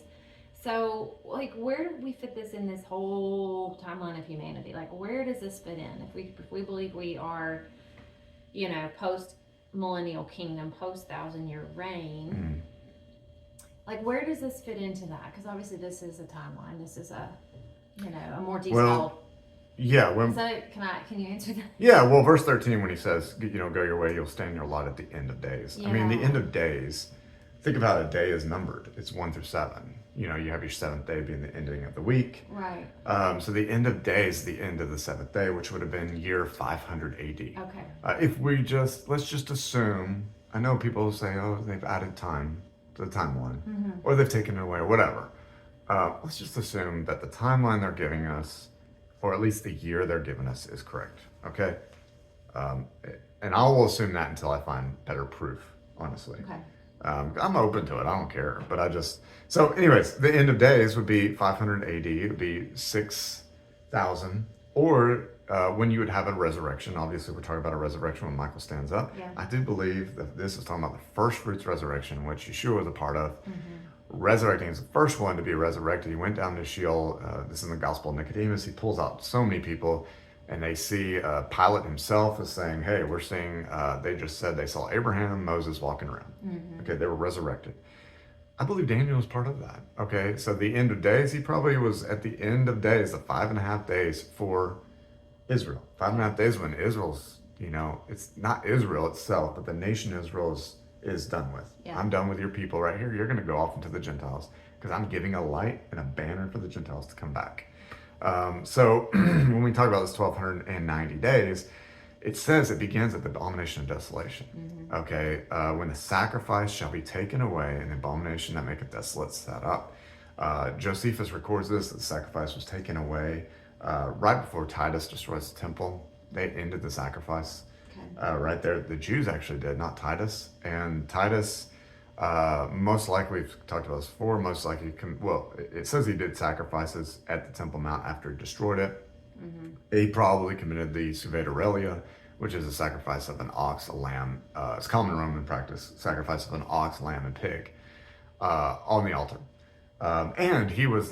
So, like, where do we fit this in this whole timeline of humanity? Like, where does this fit in? If we believe we are, post millennial kingdom, post 1,000-year reign, like, where does this fit into that? Because obviously, this is a timeline. This is a more detailed. Well, yeah. Can you answer that? Yeah. Well, verse 13, when he says, go your way, you'll stand your lot at the end of days. Yeah. I mean, the end of days. Think of how a day is numbered. It's 1 through 7. You have your 7th day being the ending of the week. Right. So the end of days, the end of the 7th day, which would have been year 500 AD. Okay. If let's just assume, I know people say, oh, they've added time to the timeline, or they've taken it away, or whatever. Let's just assume that the timeline they're giving us, or at least the year they're giving us, is correct. Okay. And I will assume that until I find better proof, honestly. Okay. I'm open to it. I don't care. But so anyways, the end of days would be 500 AD. It would be 6,000. Or when you would have a resurrection. Obviously, we're talking about a resurrection when Michael stands up. Yeah. I do believe that this is talking about the first fruits resurrection, which Yeshua was a part of. Resurrecting is the first one to be resurrected. He went down to Sheol. This is in the Gospel of Nicodemus. He pulls out so many people. And they see Pilate himself is saying, hey, we're seeing, they just said they saw Abraham, Moses walking around. Okay, they were resurrected. I believe Daniel was part of that. Okay, so the end of days, he probably was at the end of days, the 5.5 days for Israel. 5.5 days when Israel's, it's not Israel itself, but the nation Israel is done with. Yeah. I'm done with your people right here. You're going to go off into the Gentiles because I'm giving a light and a banner for the Gentiles to come back. So when we talk about this 1,290 days, it says it begins at the abomination of desolation. Okay, when the sacrifice shall be taken away and the abomination that maketh desolate set up. Josephus records this, that the sacrifice was taken away right before Titus destroys the temple. They ended the sacrifice. Okay. Right there. The Jews actually did, not Titus. And Titus... most likely, we've talked about this before, most likely, it says he did sacrifices at the Temple Mount after he destroyed it. He probably committed the Suve Aurelia, which is a sacrifice of an ox, a lamb. It's common Roman practice, sacrifice of an ox, lamb, and pig on the altar. And he was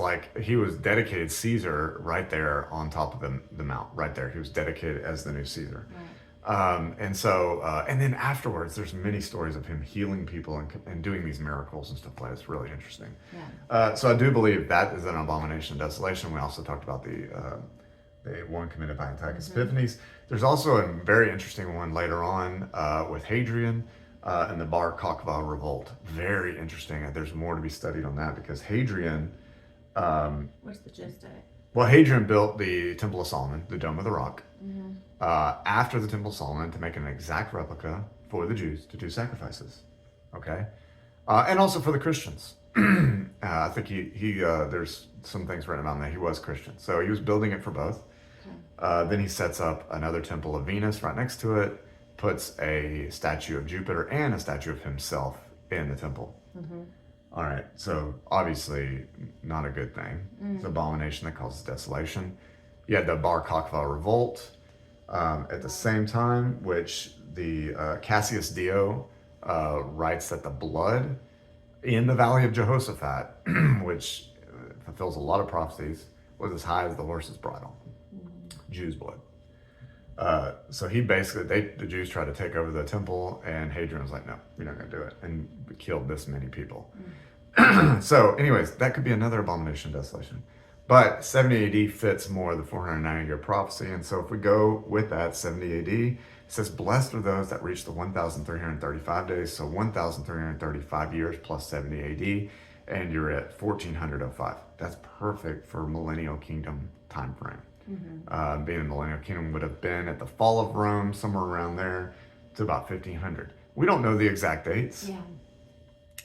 dedicated Caesar right there on top of the mount, right there. He was dedicated as the new Caesar. Right. And then afterwards, there's many stories of him healing people and doing these miracles and stuff like that. It's really interesting. Yeah. So I do believe that is an abomination of desolation. We also talked about the one committed by Antiochus Epiphanes. There's also a very interesting one later on with Hadrian and the Bar Kokhba revolt. Very interesting. There's more to be studied on that because Hadrian... What's the gist of it? Well, Hadrian built the Temple of Solomon, the Dome of the Rock, after the Temple of Solomon to make an exact replica for the Jews to do sacrifices. Okay? And also for the Christians. I think there's some things written about him that he was Christian. So he was building it for both. Okay. Then he sets up another temple of Venus right next to it, puts a statue of Jupiter and a statue of himself in the temple. All right, so obviously not a good thing. It's an abomination that causes desolation. You had the Bar Kokhba revolt at the same time, which the Cassius Dio writes that the blood in the Valley of Jehoshaphat, which fulfills a lot of prophecies, was as high as the horse's bridle. Jews' blood. So he basically, the Jews tried to take over the temple, and Hadrian was like, no, you're not going to do it, and killed this many people. So anyways, that could be another abomination of desolation. But 70 AD fits more the 490-year prophecy, and so if we go with that, 70 AD, it says, blessed are those that reach the 1,335 days, so 1,335 years plus 70 AD. and you're at 1405. That's perfect for Millennial Kingdom time frame. Being the Millennial Kingdom would have been at the fall of Rome, somewhere around there, to about 1500. We don't know the exact dates. Yeah.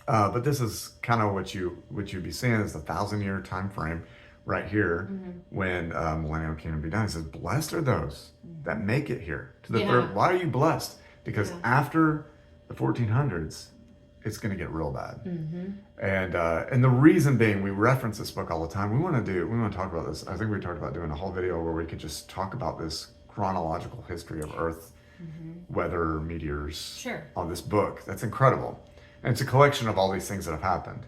But this is kind of what you'd be seeing is the 1,000-year time frame right here when Millennial Kingdom be done. He says, "Blessed are those that make it here to the third." Why are you blessed? Because after the 1400s, it's going to get real bad. And the reason being, we reference this book all the time. We want to talk about this. I think we talked about doing a whole video where we could just talk about this chronological history of Earth, weather, meteors, on this book. That's incredible. And it's a collection of all these things that have happened.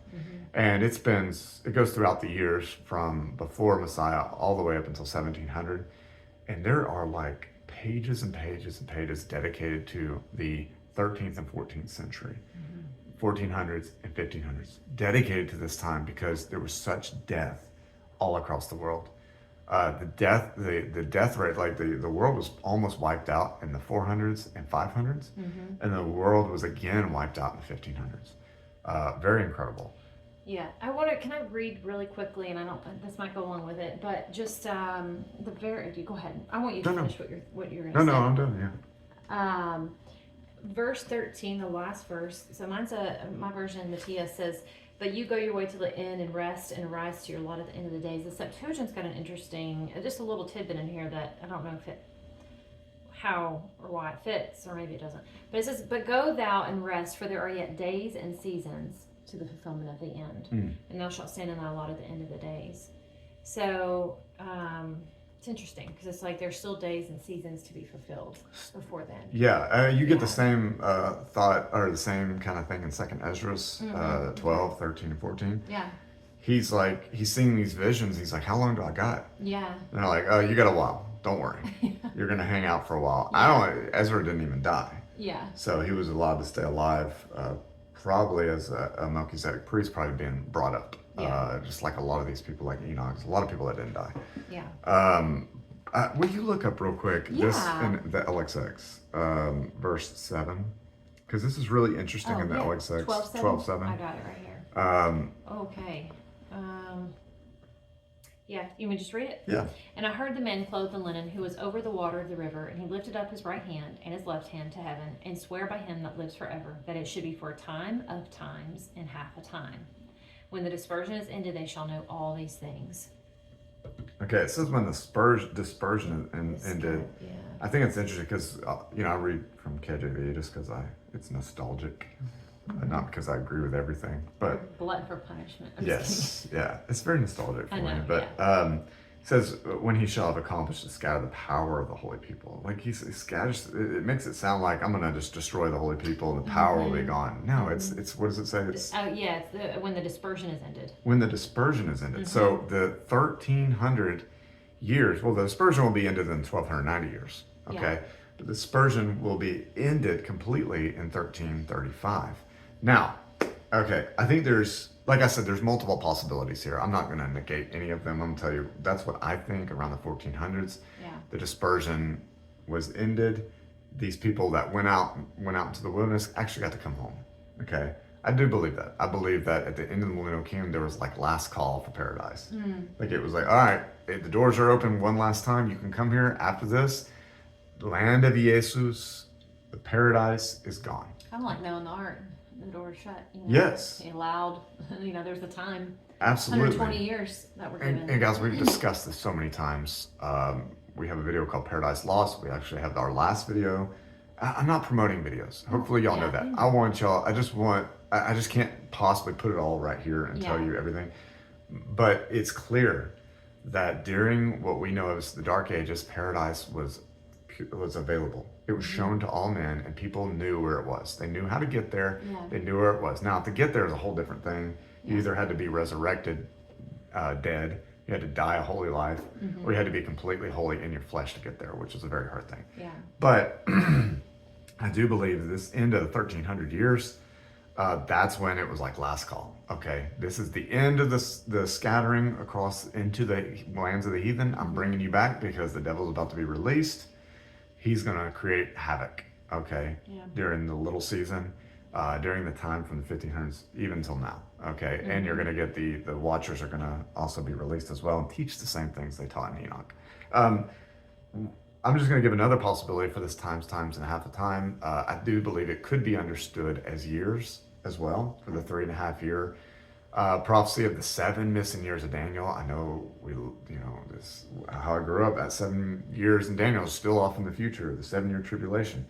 And it goes throughout the years from before Messiah all the way up until 1700. And there are like pages and pages and pages dedicated to the 13th and 14th century, 1400s and 1500s, dedicated to this time because there was such death all across the world. The death rate, like the world was almost wiped out in the 400s and 500s, and the world was again wiped out in the 1500s. Very incredible. Yeah, can I read really quickly, and this might go along with it, but just go ahead. I want you to finish what you're going to say. No, I'm done, yeah. Verse 13, the last verse, so my version, Mattia, says, "But you go your way to the end and rest and arise to your lot at the end of the days." The Septuagint's got an interesting, just a little tidbit in here that I don't know how or why it fits, or maybe it doesn't. But it says, "But go thou and rest, for there are yet days and seasons to the fulfillment of the end. And thou shalt stand in thy lot at the end of the days." So it's interesting because it's like there's still days and seasons to be fulfilled before then. Yeah, you get the same thought or the same kind of thing in 2nd Esdras 12, 13, and 14. Yeah. He's seeing these visions. He's like, "How long do I got?" Yeah. And they're like, "Oh, you got a while. Don't worry. You're going to hang out for a while." Ezra didn't even die. Yeah. So he was allowed to stay alive, probably as a Melchizedek priest, probably being brought up. Just like a lot of these people, like Enoch, a lot of people that didn't die. Yeah. Will you look up real quick this in the LXX, verse 7? Because this is really interesting in the LXX 12:7. I got it right here. Okay. Yeah, you want me to just read it? Yeah. "And I heard the man clothed in linen who was over the water of the river, and he lifted up his right hand and his left hand to heaven, and sware by him that lives forever, that it should be for a time of times and half a time. When the dispersion is ended, they shall know all these things." Okay, it says when the dispersion ended. Yeah. I think it's interesting because I read from KJV just because it's nostalgic, not because I agree with everything, but Blood for punishment. it's very nostalgic for me. But it says when he shall have accomplished to scatter the power of the holy people. Like he scatters, it makes it sound like I'm gonna just destroy the holy people and the power will be gone. No, it's what does it say? It's when the dispersion is ended. When the dispersion is ended. So the 1300 years, well, the dispersion will be ended in 1290 years. Okay, but the dispersion will be ended completely in 1335. Now, okay, I think like I said, there's multiple possibilities here. I'm not going to negate any of them. I'm going to tell you, that's what I think around the 1400s. Yeah. The dispersion was ended. These people that went out into the wilderness actually got to come home. Okay? I do believe that. I believe that at the end of the Millennial Kingdom, there was like last call for paradise. Like it was like, all right, the doors are open one last time. You can come here after this. The land of Jesus, the paradise is gone. Kind of like Noah in the ark. The door shut. Yes. He allowed, there's the time. Absolutely. 120 years that were given. And guys, we've discussed this so many times. We have a video called Paradise Lost. We actually have our last video. I'm not promoting videos. Hopefully y'all know that. I want y'all, I just can't possibly put it all right here and tell you everything. But it's clear that during what we know as the Dark Ages, paradise was available. It was shown to all men, and people knew where it was. They knew how to get there. They knew where it was. Now, to get there is a whole different thing. You either had to be resurrected dead, you had to die a holy life, or you had to be completely holy in your flesh to get there, which is a very hard thing. Yeah. But I do believe this end of the 1300 years, that's when it was like last call. Okay, this is the end of the scattering across into the lands of the heathen. I'm bringing you back because the devil's about to be released. He's going to create havoc, okay, during the little season. during the time from the 1500s even till now. Okay, and you're going to get the Watchers are going to also be released as well and teach the same things they taught in Enoch. I'm just going to give another possibility for this times and a half a time. I do believe it could be understood as years as well for the 3.5 year prophecy of the 7 missing years of Daniel. I know this how I grew up. That 7 years in Daniel is still off in the future, the 7-year tribulation.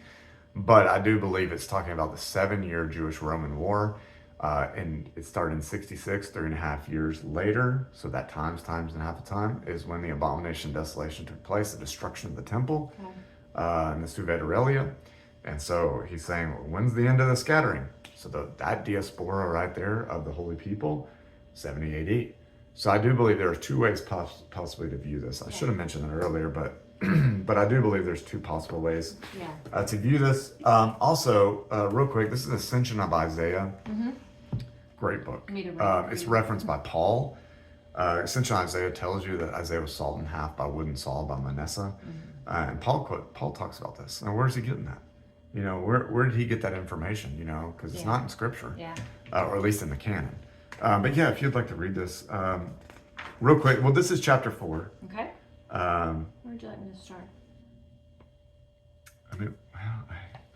But I do believe it's talking about the 7-year Jewish-Roman War, and it started in 66, 3.5 years later. So that times and a half a time is when the abomination of desolation took place, the destruction of the temple, and the Suvet Aurelia. And so he's saying, when's the end of the scattering? So that diaspora right there of the holy people, 70 AD. So I do believe there are 2 ways possibly to view this. I should have mentioned that earlier, but but I do believe there's 2 possible ways to view this. Also, real quick, this is Ascension of Isaiah. Great book. It's referenced by Paul. Ascension of Isaiah tells you that Isaiah was sawed in half by wooden saw by Manasseh. And Paul talks about this. Now, where's he getting that? Where did he get that information? Because it's not in Scripture, or at least in the canon. But yeah, if you'd like to read this, real quick. Well, this is chapter 4. Okay. Where would you like me to start?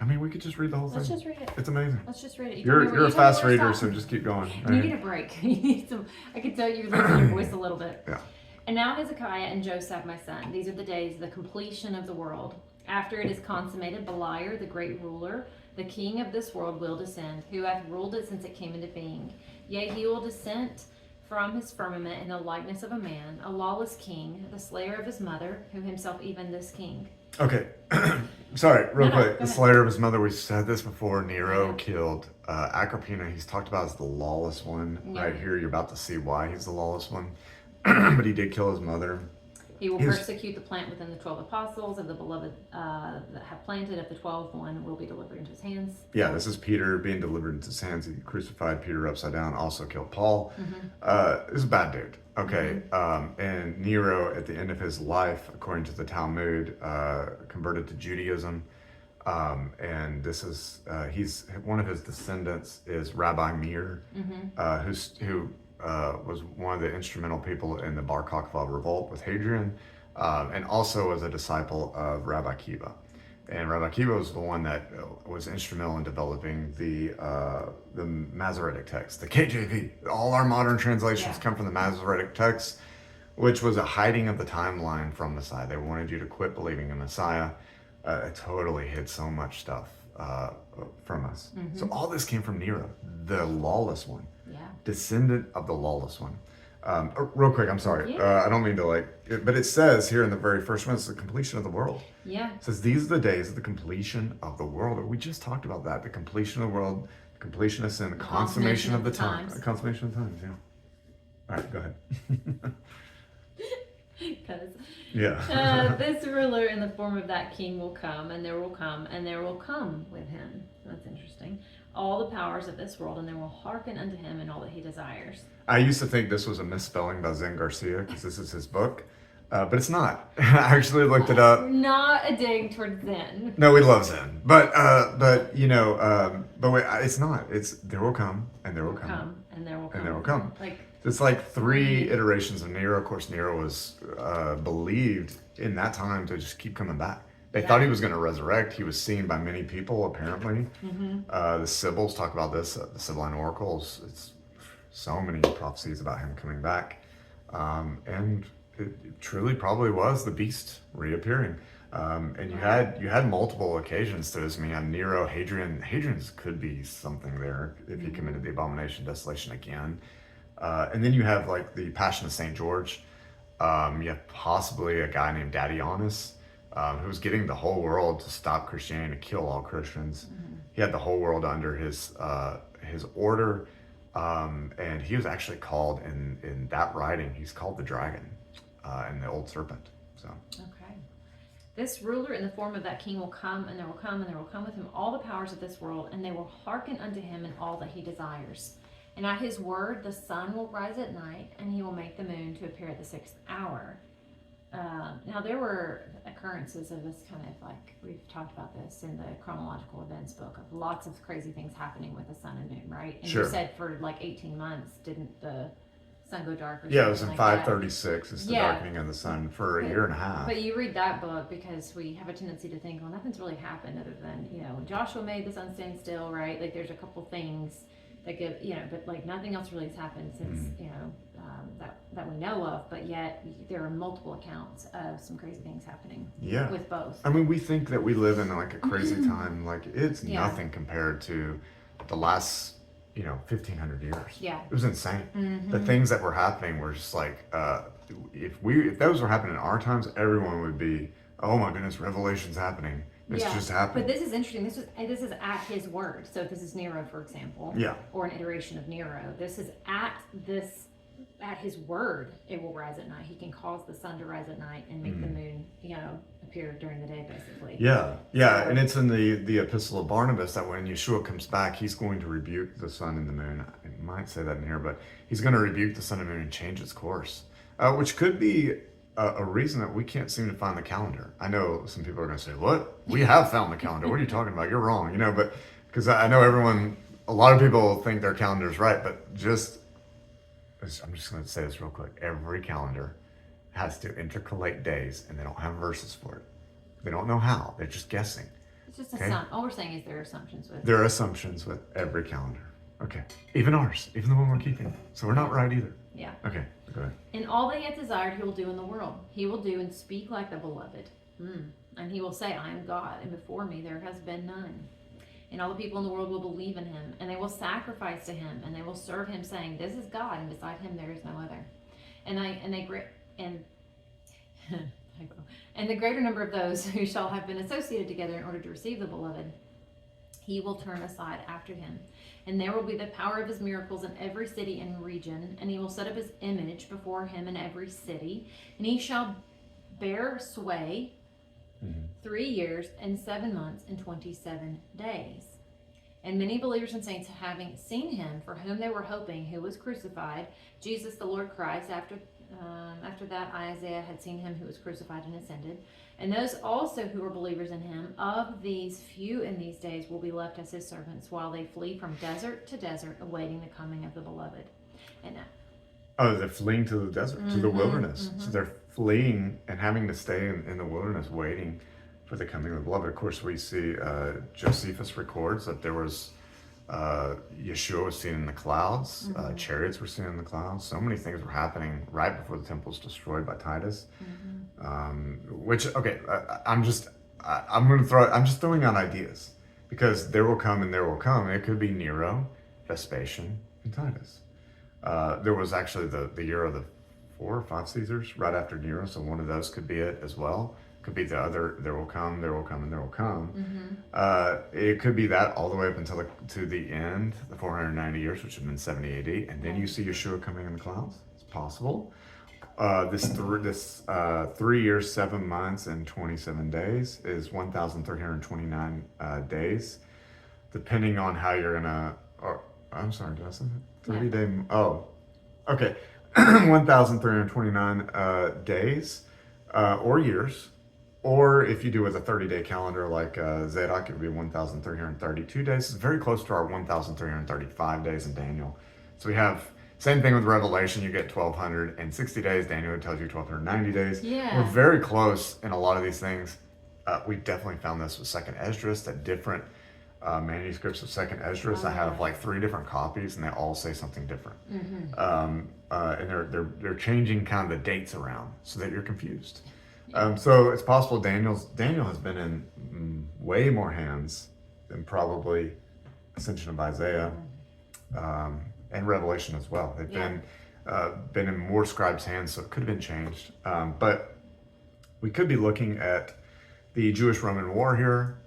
I mean, we could just read the whole thing. Let's just read it. It's amazing. Let's just read it. You're a fast reader, so just keep going. You need a break. You need some. I can tell you're losing your voice a little bit. Yeah. And now Hezekiah and Joseph, my son, these are the days of the completion of the world. After it is consummated, Beliar, the great ruler, the king of this world, will descend, who hath ruled it since it came into being. Yea, he will descend from his firmament in the likeness of a man, a lawless king, the slayer of his mother, who himself even this king. Okay. Sorry, real quick. The ahead. slayer of his mother, we said this before. Nero killed Agrippina. He's talked about as the lawless one. Right here, you're about to see why he's the lawless one. But he did kill his mother. He will persecute the plant within the 12 apostles of the beloved that have planted. Of the 12, one will be delivered into his hands. Yeah, this is Peter being delivered into his hands. He crucified Peter upside down, also killed Paul. This is a bad dude. Okay. And Nero, at the end of his life, according to the Talmud, converted to Judaism. And this is, he's one of his descendants is Rabbi Meir, who was one of the instrumental people in the Bar Kokhba revolt with Hadrian, and also was a disciple of Rabbi Akiva. And Rabbi Akiva was the one that was instrumental in developing the Masoretic text, the KJV. All our modern translations come from the Masoretic text, which was a hiding of the timeline from Messiah. They wanted you to quit believing in Messiah. It totally hid so much stuff from us. So all this came from Nero, the lawless one. Descendant of the lawless one. Real quick, I'm sorry. I don't mean to but it says here in the very first one, it's the completion of the world. It says, these are the days of the completion of the world. We just talked about that. The completion of the world, the completion of sin, the consummation of the times. The consummation of the times, All right, go ahead. This ruler in the form of that king will come, and there will come with him. That's interesting. All the powers of this world, and they will hearken unto him in all that he desires. I used to think this was a misspelling by Zen Garcia, because this is his book, but it's not. I actually looked it up. Not a dig towards Zen. No, we love Zen, but wait, it's not. It's there will come, and there will come, and there will come, and there will come. It's like 3 iterations of Nero. Of course, Nero was believed in that time to just keep coming back. They thought he was going to resurrect. He was seen by many people, apparently. The Sibyls talk about this, the Sibylline oracles. It's so many prophecies about him coming back. And it truly probably was the beast reappearing. And you had multiple occasions to this. I mean, you have Nero, Hadrian's could be something there if he committed the abomination of desolation again. And then you have the Passion of St. George. You have possibly a guy named Dadianus, who's getting the whole world to stop Christianity, to kill all Christians. He had the whole world under his order, and he was actually called in that writing. He's called the dragon and the old serpent. So okay, this ruler in the form of that king will come, and there will come with him all the powers of this world, and they will hearken unto him in all that he desires. And at his word the sun will rise at night, and he will make the moon to appear at the 6th hour. now there were occurrences of this kind of like, we've talked about this in the chronological events book, of lots of crazy things happening with the sun and moon, right? And Sure. you said for like 18 months, didn't the sun go dark or Yeah, it was in something like that? 536. It's the Yeah. darkening of the sun for a year and a half. But you read that book because we have a tendency to think, well, nothing's really happened other than, Joshua made the sun stand still, right? Like there's a couple things that give, but like nothing else really has happened since, that we know of, but yet there are multiple accounts of some crazy things happening Yeah. with both. I mean, we think that we live in like a crazy time. Like it's Yeah. nothing compared to the last, 1500 years. Yeah. It was insane. The things that were happening were just like, if those were happening in our times, everyone would be, oh my goodness, Revelation's happening. It's just happening. But this is interesting. This is at his word. So if this is Nero, for example, Yeah. or an iteration of Nero, this is at his word, it will rise at night. He can cause the sun to rise at night and make the moon, appear during the day, basically. Yeah, yeah, and it's in the Epistle of Barnabas that when Yeshua comes back, he's going to rebuke the sun and the moon. I might say that in here, but he's going to rebuke the sun and moon and change its course, which could be a reason that we can't seem to find the calendar. I know some people are going to say, "What? We have found the calendar. What are you talking about? You're wrong." But because I know a lot of people think their calendar is right, but I'm just going to say this real quick. Every calendar has to intercalate days, and they don't have verses for it. They don't know how. They're just guessing. It's just Okay. all we're saying is there are assumptions with. There are assumptions with every calendar. Okay. Even ours, even the one we're keeping. So we're not right either. Yeah. Okay, go ahead. In all that he hath desired, he will do in the world. He will do and speak like the beloved. And he will say, I am God, and before me there has been none. And all the people in the world will believe in him, and they will sacrifice to him, and they will serve him, saying, This is God, and beside him there is no other. And the greater number of those who shall have been associated together in order to receive the beloved, he will turn aside after him. And there will be the power of his miracles in every city and region, and he will set up his image before him in every city, and he shall bear sway 3 years and 7 months and 27 days. And many believers and saints, having seen him, for whom they were hoping, who was crucified, Jesus the Lord Christ, after that Isaiah had seen him who was crucified and ascended, and those also who were believers in him, of these few in these days will be left as his servants, while they flee from desert to desert, awaiting the coming of the beloved. And they're fleeing to the desert, to the wilderness. So they're fleeing and having to stay in the wilderness, waiting for the coming of the beloved. Of course, we see Josephus records that there was Yeshua was seen in the clouds, chariots were seen in the clouds. So many things were happening right before the temple was destroyed by Titus. I'm just throwing out ideas because there will come and there will come. It could be Nero, Vespasian, and Titus. There was actually the year of the 4 or 5 Caesars right after Nero, so one of those could be it as well. Could be the other. There will come, and there will come. It could be that all the way up until to the end, the 490 years, which would have been 70 AD, and then you see Yeshua coming in the clouds. It's possible. This 3 years, 7 months, and 27 days is 1,329 days, depending on how you're gonna. I'm sorry, did I say that? 30 day. Oh, okay. 1,329 days or years. Or if you do with a 30-day calendar like Zadok, it would be 1,332 days. It's very close to our 1,335 days in Daniel. So we have, same thing with Revelation, you get 1,260 days. Daniel tells you 1,290 days. Yeah. We're very close in a lot of these things. We definitely found this with Second Esdras, that different manuscripts of Second Esdras. I have like 3 different copies, and they all say something different. And they're changing kind of the dates around so that you're confused. So it's possible Daniel has been in way more hands than probably Ascension of Isaiah and Revelation as well. They've been in more scribes' hands, so it could have been changed. But we could be looking at the Jewish-Roman War here,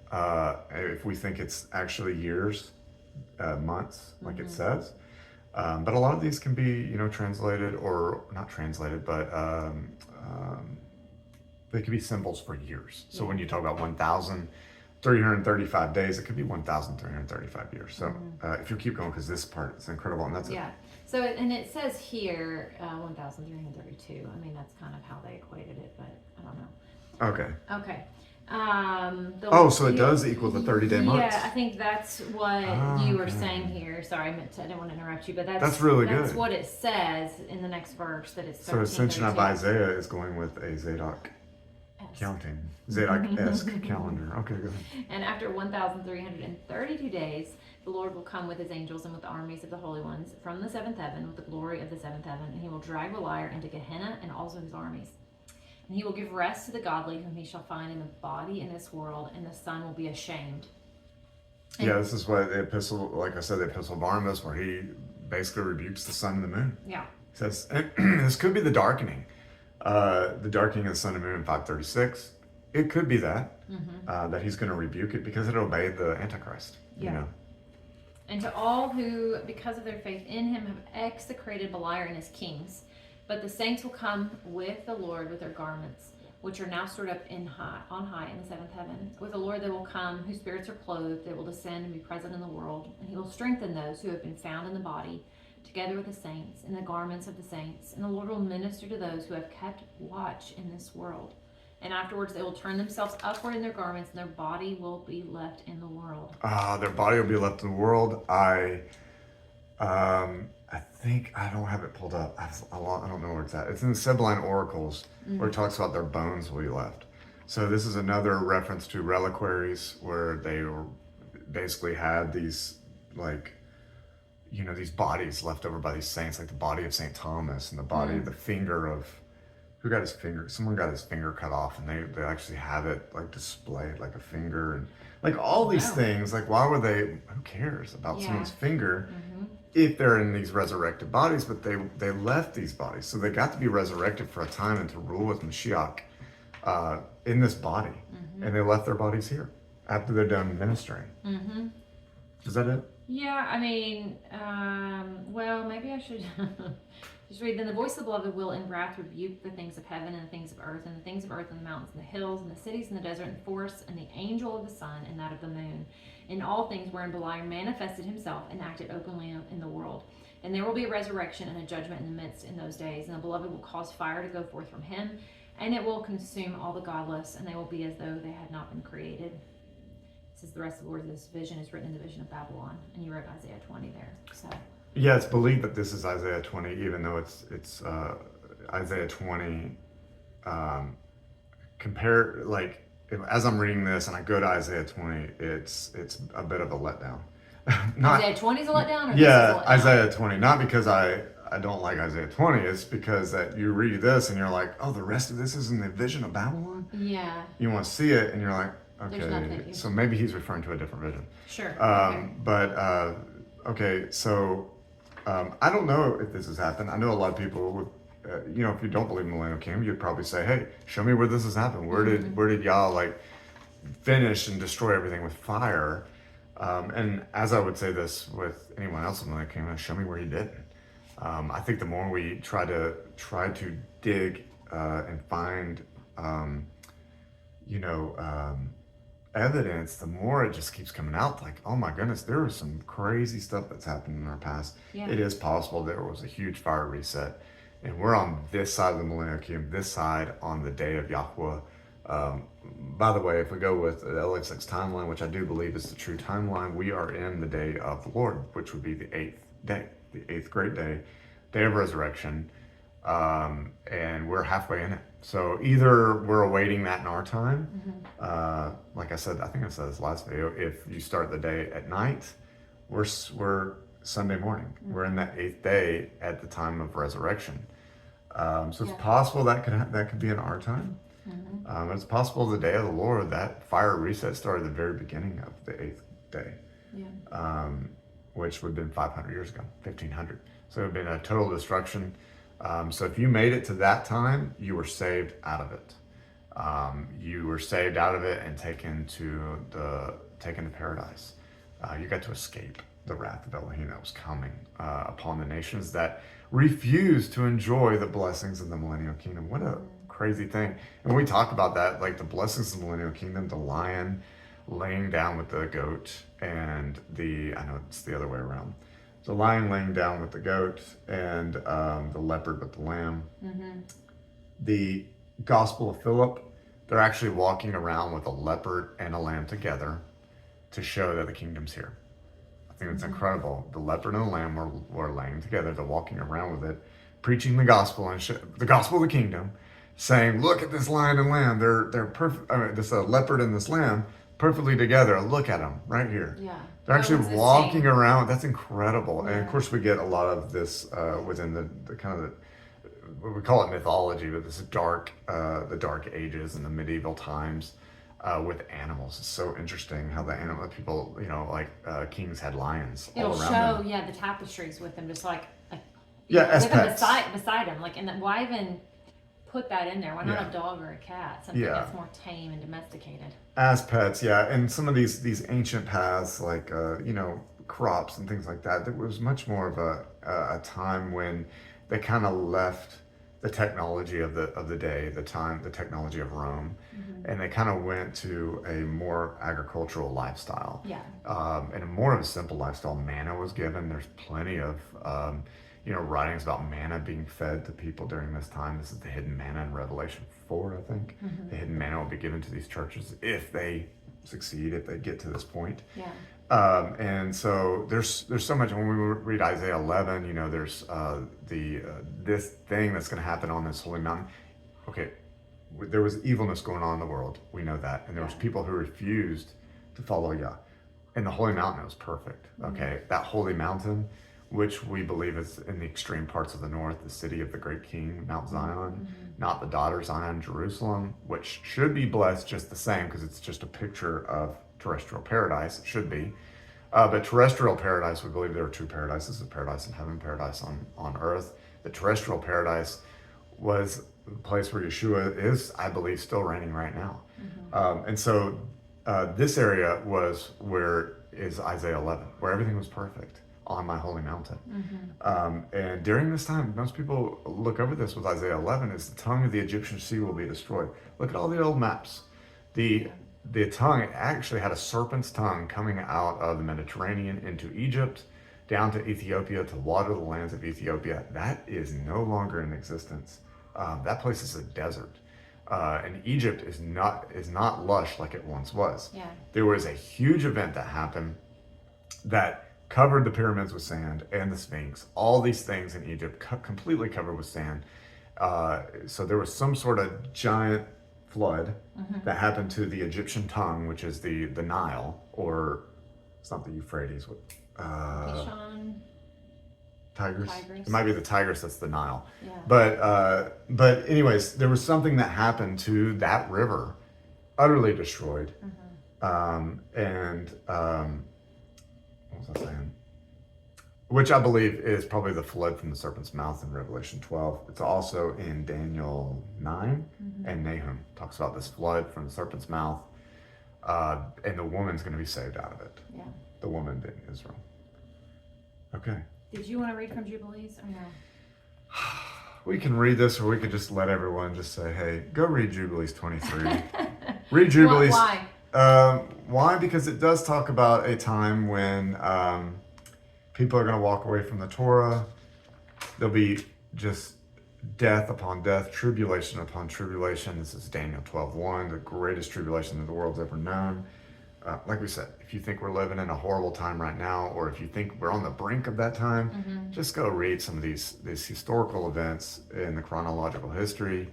if we think it's actually years, months, like it says. But a lot of these can be, translated or not translated, but they could be symbols for years. So when you talk about 1,335 days, it could be 1,335 years. So if you keep going, because this part is incredible, and that's it. Yeah. So, and it says here 1,332. I mean, that's kind of how they equated it, but Okay. Okay. So it does equal the 30-day months. Yeah, I think that's what you were saying here. Sorry, I didn't want to interrupt you, but That's really that's good. what it says in the next verse, that it's So Ascension of 13:32. Isaiah is going with a Zadok counting, Zadok-esque calendar. Okay, go ahead. And after 1,332 days, the Lord will come with his angels and with the armies of the holy ones from the seventh heaven with the glory of the seventh heaven, and he will drag the liar into Gehenna and also his armies. And he will give rest to the godly whom he shall find in the body in this world, and the son will be ashamed. Yeah, this is what the epistle, like I said, the epistle of Barnabas, where he basically rebukes the sun and the moon. Yeah. He says, this could be the darkening of the sun and moon in 536. It could be that, that he's going to rebuke it because it obeyed the Antichrist. Yeah. You know? And to all who, because of their faith in him, have execrated Beliar and his kings. But the saints will come with the Lord with their garments, which are now stored up on high in the seventh heaven. With the Lord they will come, whose spirits are clothed. They will descend and be present in the world. And he will strengthen those who have been found in the body, together with the saints, in the garments of the saints. And the Lord will minister to those who have kept watch in this world. And afterwards they will turn themselves upward in their garments, and their body will be left in the world. Their body will be left in the world. I think, I don't have it pulled up. I don't know where it's at. It's in the Sibylline Oracles, where it talks about their bones will be left. So this is another reference to reliquaries, where they were basically had these, like, you know, these bodies left over by these saints, like the body of St. Thomas and the body, the finger of, who got his finger? Someone got his finger cut off, and they actually have it, like, displayed, like a finger, and like all these things. Like, why were they, who cares about someone's finger if they're in these resurrected bodies? But they left these bodies, so they got to be resurrected for a time and to rule with Mashiach in this body, and they left their bodies here after they're done ministering. Is that it? Yeah, I mean, well, maybe I should just read. Then the voice of the beloved will in wrath rebuke the things of heaven and the things of earth, and the things of earth and the mountains and the hills and the cities and the desert and the forests, and the angel of the sun and that of the moon, in all things wherein Beliar manifested himself and acted openly in the world. And there will be a resurrection and a judgment in the midst in those days, and the beloved will cause fire to go forth from him, and it will consume all the godless, and they will be as though they had not been created. It says the rest of the words of this vision is written in the vision of Babylon, and you wrote Isaiah 20 there. So yeah, it's believed that this is Isaiah 20, even though it's Isaiah 20. Compare, like, as I'm reading this and I go to Isaiah 20, it's a bit of a letdown. Isaiah 20 is a letdown, or yeah, this is a letdown? Isaiah 20. Not because I don't like Isaiah 20. It's because that you read this and you're like, oh, the rest of this is in the vision of Babylon. Yeah. You want to see it, and you're like, There's okay, so maybe he's referring to a different vision. Sure. Okay, so I don't know if this has happened. I know a lot of people would, you know, if you don't believe in Millennial Kingdom, you'd probably say, hey, show me where this has happened. Where did y'all, like, finish and destroy everything with fire? And as I would say this with anyone else in Millennial Kingdom, show me where he didn't. I think the more we try to dig and find, evidence, the more it just keeps coming out. Like, oh my goodness, there was some crazy stuff that's happened in our past. Yeah. It is possible there was a huge fire reset, and we're on this side of the Millennial Kingdom, this side on the day of Yahweh. By the way, if we go with the LX6 timeline, which I do believe is the true timeline, we are in the day of the Lord, which would be the 8th day, the 8th great day of resurrection. And we're halfway in it. So either we're awaiting that in our time, like I said, I think I said this last video, if you start the day at night, we're Sunday morning. We're in that 8th day at the time of resurrection. So it's possible that could be in our time. It's possible the day of the Lord, that fire reset started at the very beginning of the 8th day, which would have been 500 years ago, 1500. So it would have been a total destruction. So if you made it to that time, you were saved out of it. You were saved out of it and taken to paradise. You got to escape the wrath of Elohim that was coming upon the nations that refused to enjoy the blessings of the Millennial Kingdom. What a crazy thing. And when we talk about that, like the blessings of the Millennial Kingdom, the lion laying down with the goat, and I know it's the other way around. The lion laying down with the goat, and the leopard with the lamb. The Gospel of Philip, they're actually walking around with a leopard and a lamb together to show that the kingdom's here. I think it's incredible. The leopard and the lamb were laying together. They're walking around with it, preaching the gospel and the gospel of the kingdom, saying, "Look at this lion and lamb. They're perfect. I mean, this leopard and this lamb perfectly together. Look at them right here." Yeah. They're actually walking Coexisting. around. That's incredible. And of Yeah. course, we get a lot of this within the kind of we call it mythology, but this is the dark ages and the medieval times with animals. It's so interesting how the animal people, like kings had lions It'll all around show, them. yeah, the tapestries with them, just like Yeah, as with them pets. beside them. Like, and then why even put that in there? Why not Yeah. a dog or a cat? Something Yeah. that's more tame and domesticated. As pets, yeah, and some of these ancient paths, like crops and things like that, there was much more of a time when they kind of left the technology of the day, the technology of Rome, and they kind of went to a more agricultural lifestyle, Yeah. and a more of a simple lifestyle. Manna was given. There's plenty of writings about manna being fed to people during this time. This is the hidden manna in Revelation 4, I think. The hidden manna will be given to these churches if they succeed, if they get to this point. Yeah. And so there's so much. When we read Isaiah 11, there's this thing that's going to happen on this holy mountain. Okay, there was evilness going on in the world. We know that, and there was people who refused to follow Yah. And the holy mountain was perfect. Okay, that holy mountain, which we believe is in the extreme parts of the north, the city of the great king, Mount Zion, not the daughter Zion, Jerusalem, which should be blessed just the same because it's just a picture of terrestrial paradise. It should be. But terrestrial paradise, we believe there are two paradises, a paradise in heaven, paradise on earth. The terrestrial paradise was the place where Yeshua is, I believe, still reigning right now. And so this area was where is Isaiah 11, where everything was perfect on my holy mountain. And during this time, most people look over this with Isaiah 11 is the tongue of the Egyptian sea will be destroyed. Look at all the old maps. The tongue actually had a serpent's tongue coming out of the Mediterranean into Egypt, down to Ethiopia to water the lands of Ethiopia. That is no longer in existence. That place is a desert. And Egypt is not lush like it once was. Yeah. There was a huge event that happened that covered the pyramids with sand and the Sphinx. All these things in Egypt completely covered with sand. So there was some sort of giant flood that happened to the Egyptian tongue, which is the Nile, or it's not the Euphrates. Kishon. Tigris. Tigris. It might be the Tigris that's the Nile. Yeah. But anyways, there was something that happened to that river, utterly destroyed. What was I saying? Which I believe is probably the flood from the serpent's mouth in Revelation 12. It's also in Daniel 9 and Nahum talks about this flood from the serpent's mouth. And the woman's going to be saved out of it. Yeah. The woman being Israel. Okay. Did you want to read from Jubilees or no? We can read this, or we could just let everyone just say, hey, go read Jubilees 23. Read Jubilees. Why? Why? Because it does talk about a time when people are going to walk away from the Torah. There'll be just death upon death, tribulation upon tribulation. This is Daniel 12:1, the greatest tribulation that the world's ever known. Like we said, if you think we're living in a horrible time right now, or if you think we're on the brink of that time, just go read some of these historical events in the chronological history.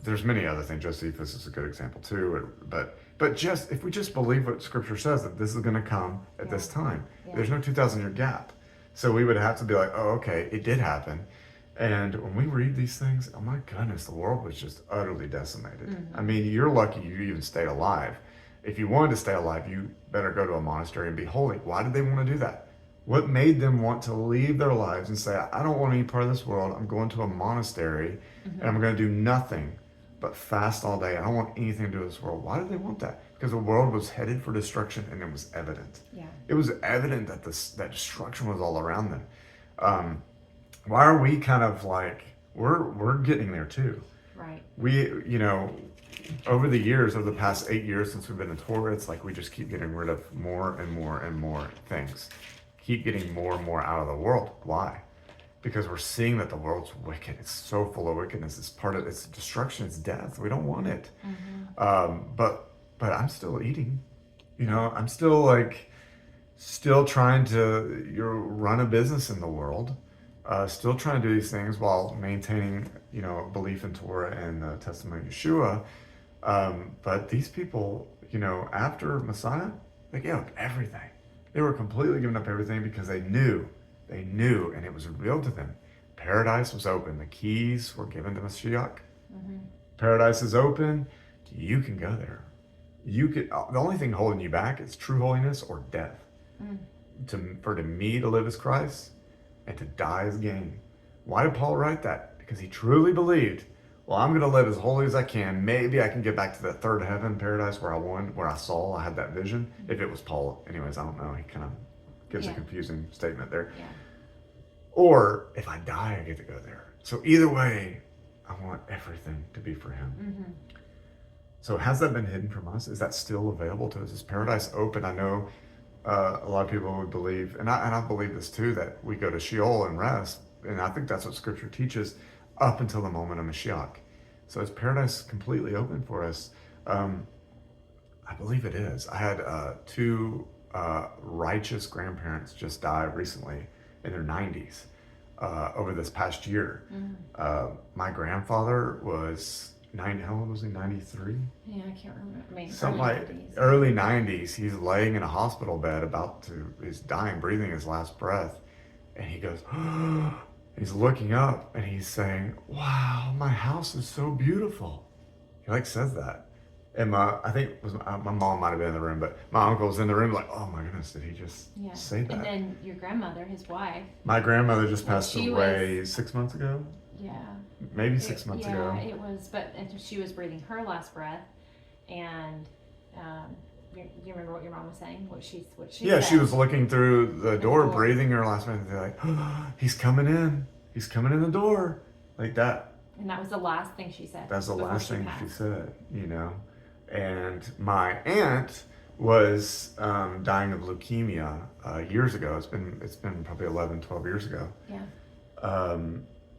There's many other things. Josephus is a good example too. But just if we just believe what Scripture says, that this is going to come at this time, there's no 2,000-year gap. So we would have to be like, oh, okay, it did happen. And when we read these things, oh my goodness, the world was just utterly decimated. I mean, you're lucky you even stayed alive. If you wanted to stay alive, you better go to a monastery and be holy. Why did they want to do that? What made them want to leave their lives and say, I don't want any part of this world. I'm going to a monastery and I'm going to do nothing but fast all day. I don't want anything to do with this world. Why did they want that? Because the world was headed for destruction, and it was evident. Yeah. It was evident that that destruction was all around them. Why are we kind of like, we're getting there too. Right. We, over the years, over the past 8 years since we've been in Torah, it's like we just keep getting rid of more and more and more things. Keep getting more and more out of the world. Why? because we're seeing that the world's wicked. It's so full of wickedness. It's part of it's destruction. It's death. We don't want it. But I'm still eating. I'm still still trying to run a business in the world. Still trying to do these things while maintaining belief in Torah and the testimony of Yeshua. But these people, after Messiah, they gave up everything. They were completely giving up everything because they knew, and it was revealed to them. Paradise was open. The keys were given to Mashiach. Paradise is open. You can go there. The only thing holding you back is true holiness or death. To me to live as Christ and to die as gain. Why did Paul write that? Because he truly believed, well, I'm going to live as holy as I can. Maybe I can get back to that third heaven, paradise, where I had that vision. If it was Paul, anyways, I don't know. He kind of gives a confusing statement there. Yeah. Or if I die, I get to go there. So either way, I want everything to be for him. So has that been hidden from us? Is that still available to us? Is paradise open? I know a lot of people would believe, and I believe this too, that we go to Sheol and rest. And I think that's what Scripture teaches up until the moment of Mashiach. So is paradise completely open for us? I believe it is. I had two righteous grandparents just die recently in their 90s over this past year. My grandfather was how old was he? 93? Yeah, I can't remember. I mean, something early 90s. He's laying in a hospital bed he's dying, breathing his last breath. And he goes, he's looking up and he's saying, wow, my house is so beautiful. He says that. And my mom might have been in the room, but my uncle was in the room oh my goodness, did he just say that? And then your grandmother, his wife. My grandmother just passed away 6 months ago. Yeah. Maybe 6 months ago. Yeah, it was, but she was breathing her last breath. And you remember what your mom was saying? What she Yeah, said? she was looking through the door, breathing her last breath. They're like, oh, he's coming in. He's coming in the door. Like that. And that was the last thing she said. That's the last thing she said, And my aunt was dying of leukemia years ago. It's been probably 11, 12 years ago. Yeah.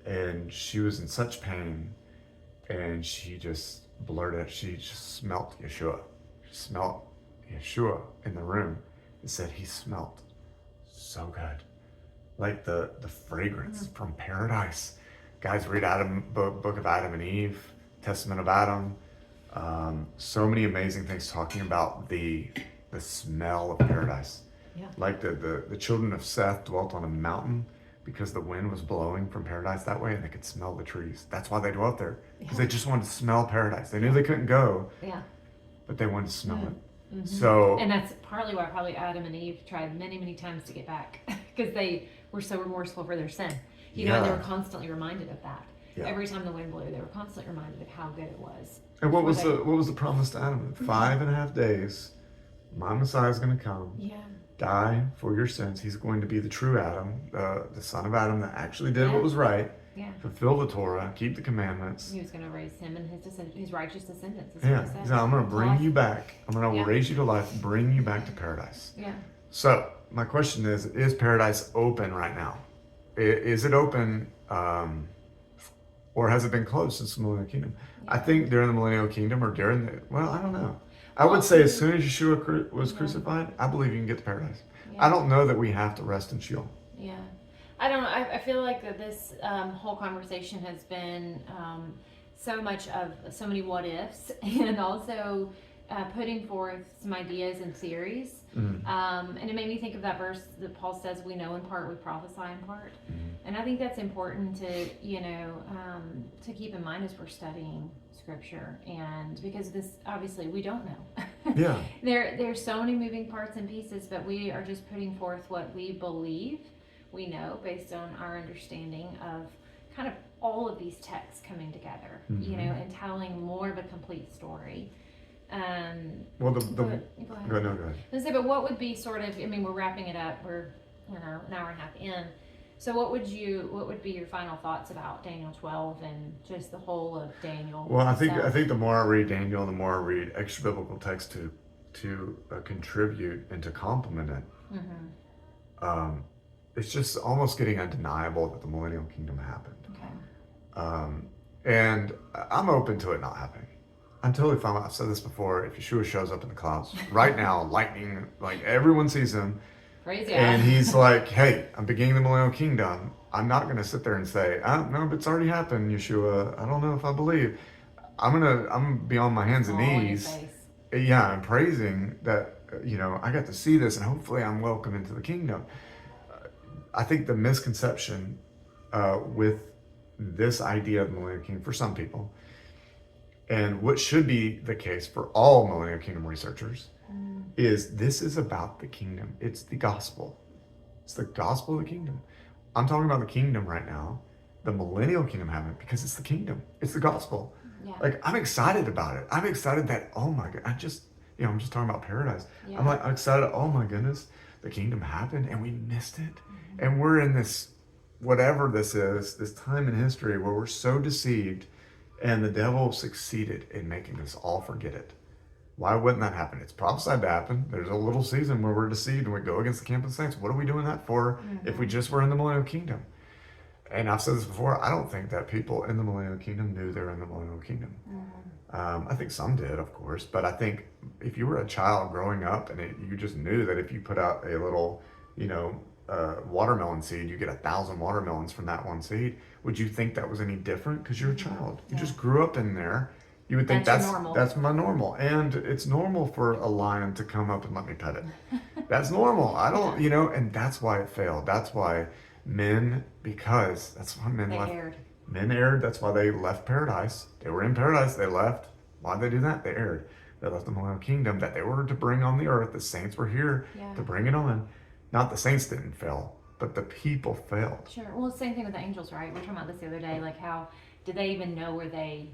And she was in such pain, and she just blurted. She just smelt Yeshua. She smelt Yeshua in the room and said he smelt so good, like the fragrance from paradise. Guys, read book of Adam and Eve, Testament of Adam. So many amazing things talking about the smell of paradise. Yeah. Like the children of Seth dwelt on a mountain because the wind was blowing from paradise that way, and they could smell the trees. That's why they dwelt there, because they just wanted to smell paradise. They knew they couldn't go, but they wanted to smell it. So, and that's partly why probably Adam and Eve tried many, many times to get back, because they were so remorseful for their sin. And they were constantly reminded of that. Yeah. Every time the wind blew, they were constantly reminded of how good it was. And what was the promise to Adam? 5.5 days, my Messiah is going to come. Yeah. Die for your sins. He's going to be the true Adam, the son of Adam that actually did what was right, fulfill the Torah, keep the commandments. He was going to raise him and his righteous descendants. Yeah, he said, I'm going to bring you back. I'm going to raise you to life, bring you back to paradise. Yeah. So my question is paradise open right now? Is it open, or has it been closed since the Millennial Kingdom? Yeah. I think during the Millennial Kingdom or I don't know. I would say as soon as Yeshua was crucified, I believe you can get to paradise. Yeah. I don't know that we have to rest in Sheol. Yeah. I don't know. I feel like that this whole conversation has been so many what ifs, and also putting forth some ideas and theories. And it made me think of that verse that Paul says, we know in part, we prophesy in part. And I think that's important to, to keep in mind as we're studying Scripture, and because this, obviously, we don't know. Yeah. There's so many moving parts and pieces, but we are just putting forth what we believe we know based on our understanding of kind of all of these texts coming together, and telling more of a complete story. Well, go ahead. But what would be sort of, we're wrapping it up, we're an hour and a half in. So what would be your final thoughts about Daniel 12 and just the whole of Daniel? Well, I think the more I read Daniel, the more I read extra biblical text to contribute and to complement it. it's just almost getting undeniable that the millennial kingdom happened. Okay. And I'm open to it not happening. I'm totally fine. I've said this before. If Yeshua shows up in the clouds right now, lightning, like everyone sees him, Praise and God. he's like, "Hey, I'm beginning the millennial kingdom." I'm not going to sit there and say, "No, but it's already happened, Yeshua. I don't know if I believe." I'm gonna be on my hands and Fall on your knees, face. yeah, and praising that I got to see this, and hopefully I'm welcome into the kingdom. I think the misconception with this idea of the millennial kingdom for some people, and what should be the case for all millennial kingdom researchers, is this is about the kingdom. It's the gospel. It's the gospel of the kingdom. I'm talking about the kingdom right now. The millennial kingdom happened because it's the kingdom. It's the gospel. Yeah. Like, I'm excited about it. I'm excited that, oh my God, I'm just talking about paradise. Yeah. I'm excited, oh my goodness, the kingdom happened and we missed it. And we're in this, whatever this is, this time in history where we're so deceived, and the devil succeeded in making us all forget it. Why wouldn't that happen? It's prophesied to happen. There's a little season where we're deceived and we go against the camp of the saints. What are we doing that for if we just were in the millennial kingdom? And I've said this before, I don't think that people in the millennial kingdom knew they were in the millennial kingdom. I think some did, of course, but I think if you were a child growing up and you just knew that if you put out a little, watermelon seed, you get 1,000 watermelons from that one seed, would you think that was any different? Because you're a child. You just grew up in there. You would think That's your normal. that's my normal. And it's normal for a lion to come up and let me pet it. That's normal. I don't, and that's why it failed. That's why that's why men They left. erred. Men erred. That's why they left paradise. They were in paradise. They left. Why'd they do that? They erred. They left the millennial kingdom that they were to bring on the earth. The saints were here to bring it on. Not the saints didn't fail, but the people failed. Sure. Well, it's the same thing with the angels, right? We were talking about this the other day. Like, how did they even know where they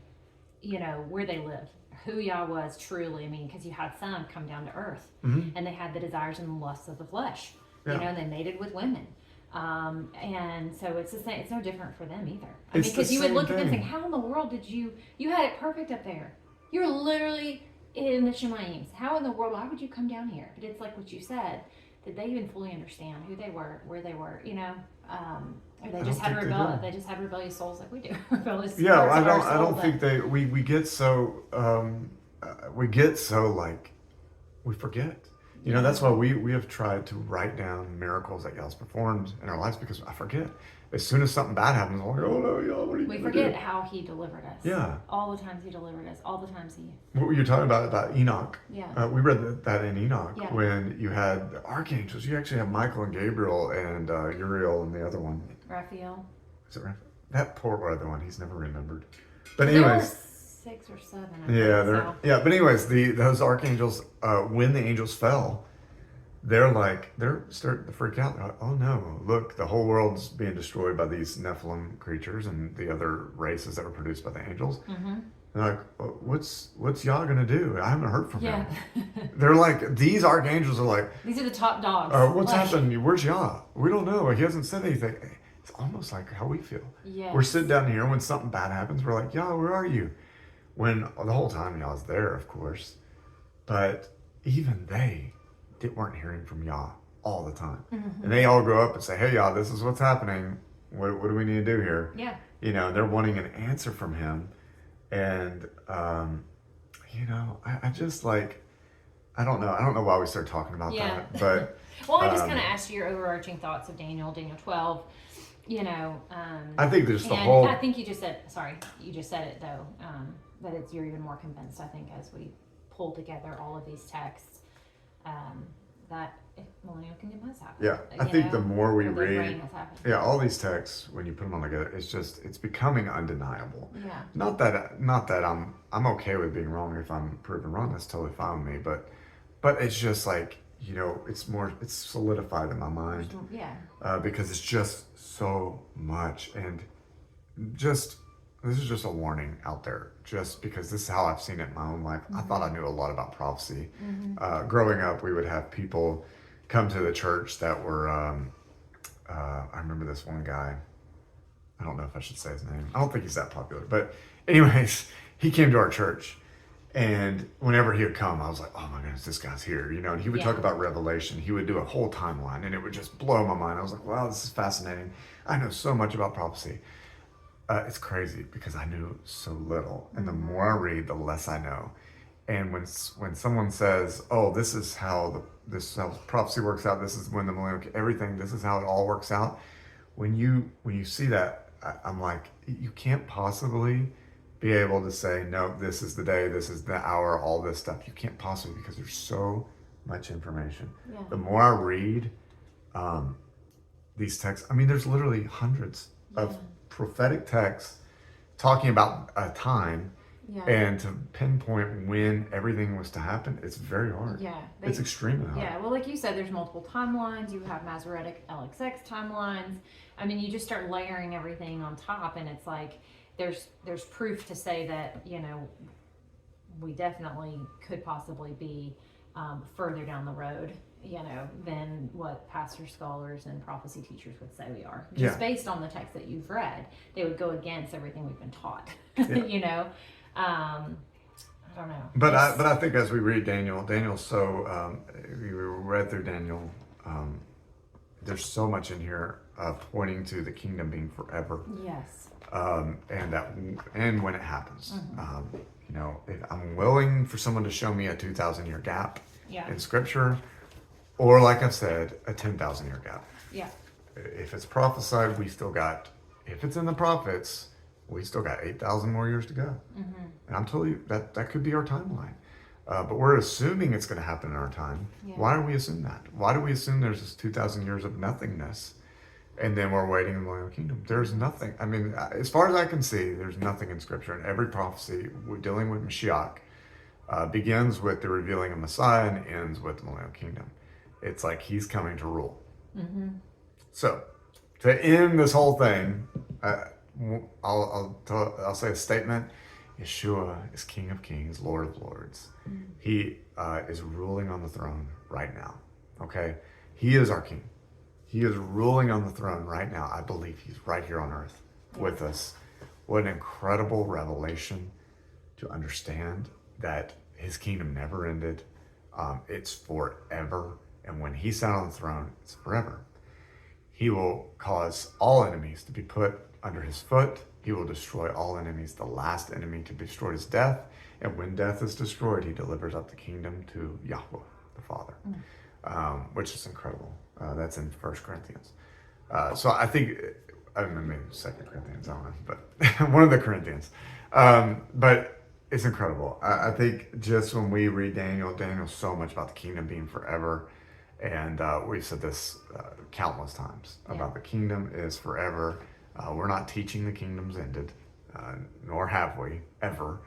lived? Who Yah was truly. I mean, because you had some come down to earth, and they had the desires and the lusts of the flesh. Yeah. And they mated with women. And so it's the same. It's no different for them either. It's because you would same look at them and thing. think, how in the world did you had it perfect up there? You were literally in the Shemaims. How in the world? Why would you come down here? But it's like what you said. Did they even fully understand who they were, where they were? Or they just had rebellious. They just had rebellious souls like we do. Rebellious. Yeah, parts of our I don't soul think we get so like we forget. That's why we have tried to write down miracles that God's performed in our lives, because I forget. As soon as something bad happens, I'm like, oh no, y'all, what are you We gonna forget do? how He delivered us. Yeah. All the times He delivered us. All the times He. What were you talking about Enoch? Yeah. We read that in Enoch Yeah. when you had the archangels. You actually have Michael and Gabriel and Uriel and the other one. Raphael. Is it Raphael? That poor other one. He's never remembered. But There were anyways. 6 or 7. But anyways, those archangels, when the angels fell, they're starting to freak out. They're like, oh no, look, the whole world's being destroyed by these Nephilim creatures and the other races that were produced by the angels. They're like, well, what's Yah gonna do? I haven't heard from him. They're like, these archangels are like, these are the top dogs. what's happened? Where's Yah? We don't know. He hasn't said anything. It's almost like how we feel. Yes. We're sitting down here when something bad happens. We're like, Yah, where are you? When the whole time Yah's there, of course, but even they weren't hearing from Yah all the time. And they all go up and say, hey, Yah, this is what's happening. What do we need to do here? Yeah. They're wanting an answer from him. And, I just like, I don't know why we started talking about that, but. Well, I just kind of asked you your overarching thoughts of Daniel 12. I think there's the and whole. I think you just said it though, that you're even more convinced, I think, as we pull together all of these texts, that millennial kingdom has happened. Yeah, I think the more we the read, reign has happened. yeah, all these texts, when you put them all together, it's becoming undeniable. Yeah. Not that I'm okay with being wrong. If I'm proven wrong, that's totally fine with me. But it's just like, it's solidified in my mind. Yeah. Because it's just so much, and this is just a warning out there, just because this is how I've seen it in my own life. I thought I knew a lot about prophecy. Growing up, we would have people come to the church that were, I remember this one guy, I don't know if I should say his name. I don't think he's that popular, but anyways, he came to our church, And whenever he would come, I was like, oh my goodness, this guy's here, you know. And he would talk about Revelation. He would do a whole timeline, and it would just blow my mind. I was like, wow, this is fascinating. I know so much about prophecy. It's crazy because I knew so little, and the more I read, the less I know. And when someone says, "Oh, this is how prophecy works out. This is when the millennial everything. This is how it all works out." When you see that, I'm like, you can't possibly be able to say, "No, this is the day. This is the hour. All this stuff." You can't possibly because there's so much information. Yeah. The more I read these texts, I mean, there's literally hundreds of prophetic texts talking about a time. Yeah. And to pinpoint when everything was to happen, it's very hard. Yeah. It's extremely hard. Yeah, well, like you said, there's multiple timelines. You have Masoretic LXX timelines. I mean, you just start layering everything on top, and it's like there's proof to say that, you know, we definitely could possibly be further down the road, you know, than what pastors, scholars, and prophecy teachers would say we are. Just based on the text that you've read, they would go against everything we've been taught, you know. I don't know. But I think as we read Daniel's so we read through Daniel. There's so much in here pointing to the kingdom being forever. Yes. And when it happens, you know, if I'm willing for someone to show me a 2,000-year gap in Scripture, or like I've said, a 10,000-year gap. Yeah. If it's prophesied, we still got. If it's in the prophets, we still got 8,000 more years to go. And I'm telling you that could be our timeline. But we're assuming it's going to happen in our time. Yeah. Why do we assume that? Why do we assume there's this 2,000 years of nothingness and then we're waiting in the millennial kingdom? There's nothing. I mean, as far as I can see, there's nothing in Scripture. And every prophecy we're dealing with Mashiach begins with the revealing of Messiah and ends with the millennial kingdom. It's like he's coming to rule. So, to end this whole thing, I'll say a statement. Yeshua is King of Kings, Lord of Lords. He is ruling on the throne right now. Okay? He is our King. He is ruling on the throne right now. I believe he's right here on earth with us. What an incredible revelation to understand that his kingdom never ended. It's forever. And when he sat on the throne, it's forever. He will cause all enemies to be put under his foot. He will destroy all enemies. The last enemy to be destroyed is death. And when death is destroyed, he delivers up the kingdom to Yahweh, the Father, which is incredible. That's in 1 Corinthians. So I think, I don't know, maybe 2 Corinthians, I don't know, but one of the Corinthians. But it's incredible. I think just when we read Daniel's so much about the kingdom being forever. And we've said this countless times about the kingdom is forever. We're not teaching the kingdom's ended, nor have we ever.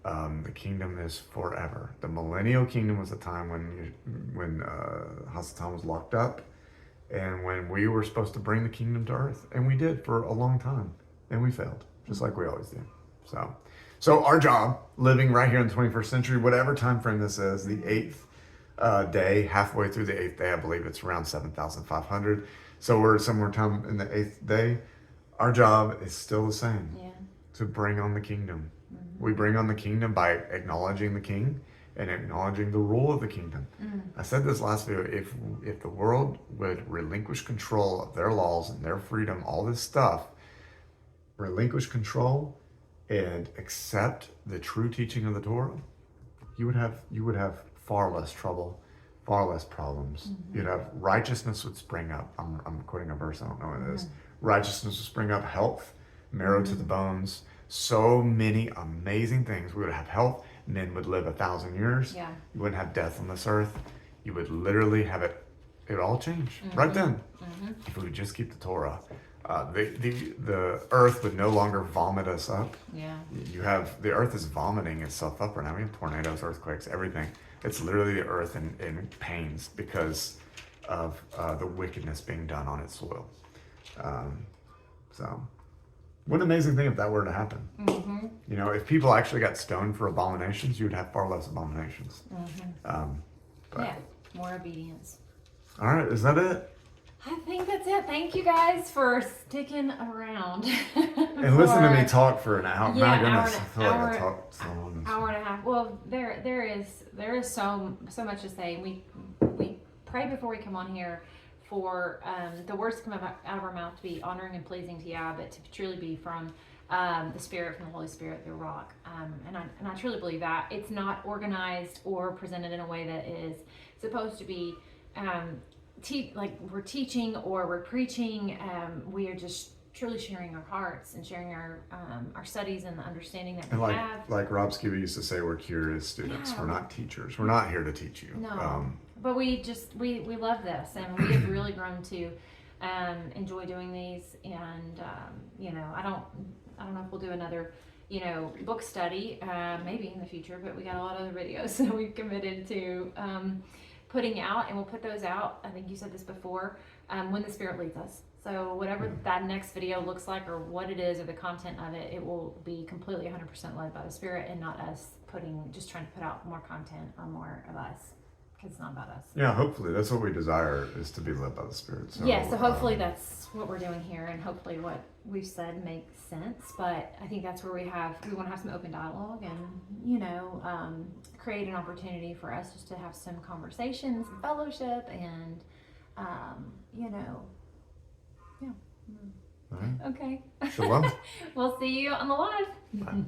The kingdom is forever. The millennial kingdom was a time when Hasatan was locked up, and when we were supposed to bring the kingdom to earth, and we did for a long time, and we failed, just like we always do. So our job, living right here in the 21st century, whatever time frame this is, the 8th day, halfway through the 8th day, I believe it's around 7,500. So we're somewhere in the 8th day. Our job is still the same, to bring on the kingdom. We bring on the kingdom by acknowledging the king and acknowledging the rule of the kingdom. I said this last video, if the world would relinquish control of their laws and their freedom, all this stuff, relinquish control and accept the true teaching of the Torah, you would have far less trouble, far less problems. You'd have righteousness would spring up. I'm quoting a verse, I don't know what it is. Righteousness would spring up, health, marrow to the bones. So many amazing things. We would have health. Men would live 1,000 years. You wouldn't have death on this earth. You would literally have it would all change right then. If we would just keep the Torah. The earth would no longer vomit us up. The earth is vomiting itself up right now. We have tornadoes, earthquakes, everything. It's literally the earth in pains because of the wickedness being done on its soil. So, what an amazing thing if that were to happen. You know, if people actually got stoned for abominations, you would have far less abominations. More obedience. All right, is that it? I think that's it. Thank you guys for sticking around. And listen to me talk for an hour. Yeah, My goodness, hour I feel like I talked so long. hour and a half. Well, there is so much to say. We pray before we come on here for the words to come out of our mouth to be honoring and pleasing to Yah, but to truly be from the Spirit, from the Holy Spirit, the Rock. And I truly believe that it's not organized or presented in a way that is supposed to be. Like we're teaching or we're preaching, we are just truly sharing our hearts and sharing our studies and the understanding that we have. Like Rob Skiba used to say, we're curious students. Yeah. We're not teachers. We're not here to teach you. No, but we love this, and we have really grown to enjoy doing these. And I don't know if we'll do another book study, maybe in the future, but we got a lot of other videos that we've committed to putting out, and we'll put those out. I think you said this before, when the Spirit leads us. So whatever that next video looks like, or what it is, or the content of it, it will be completely 100% led by the Spirit, and not us just trying to put out more content or more of us, because it's not about us. Yeah, hopefully that's what we desire, is to be led by the Spirit. So, yeah, so hopefully that's what we're doing here, and hopefully what we've said makes sense. But I think that's where we want to have some open dialogue, and create an opportunity for us just to have some conversations and fellowship, and yeah. All right. Okay. Shalom. We'll see you on the live. Bye.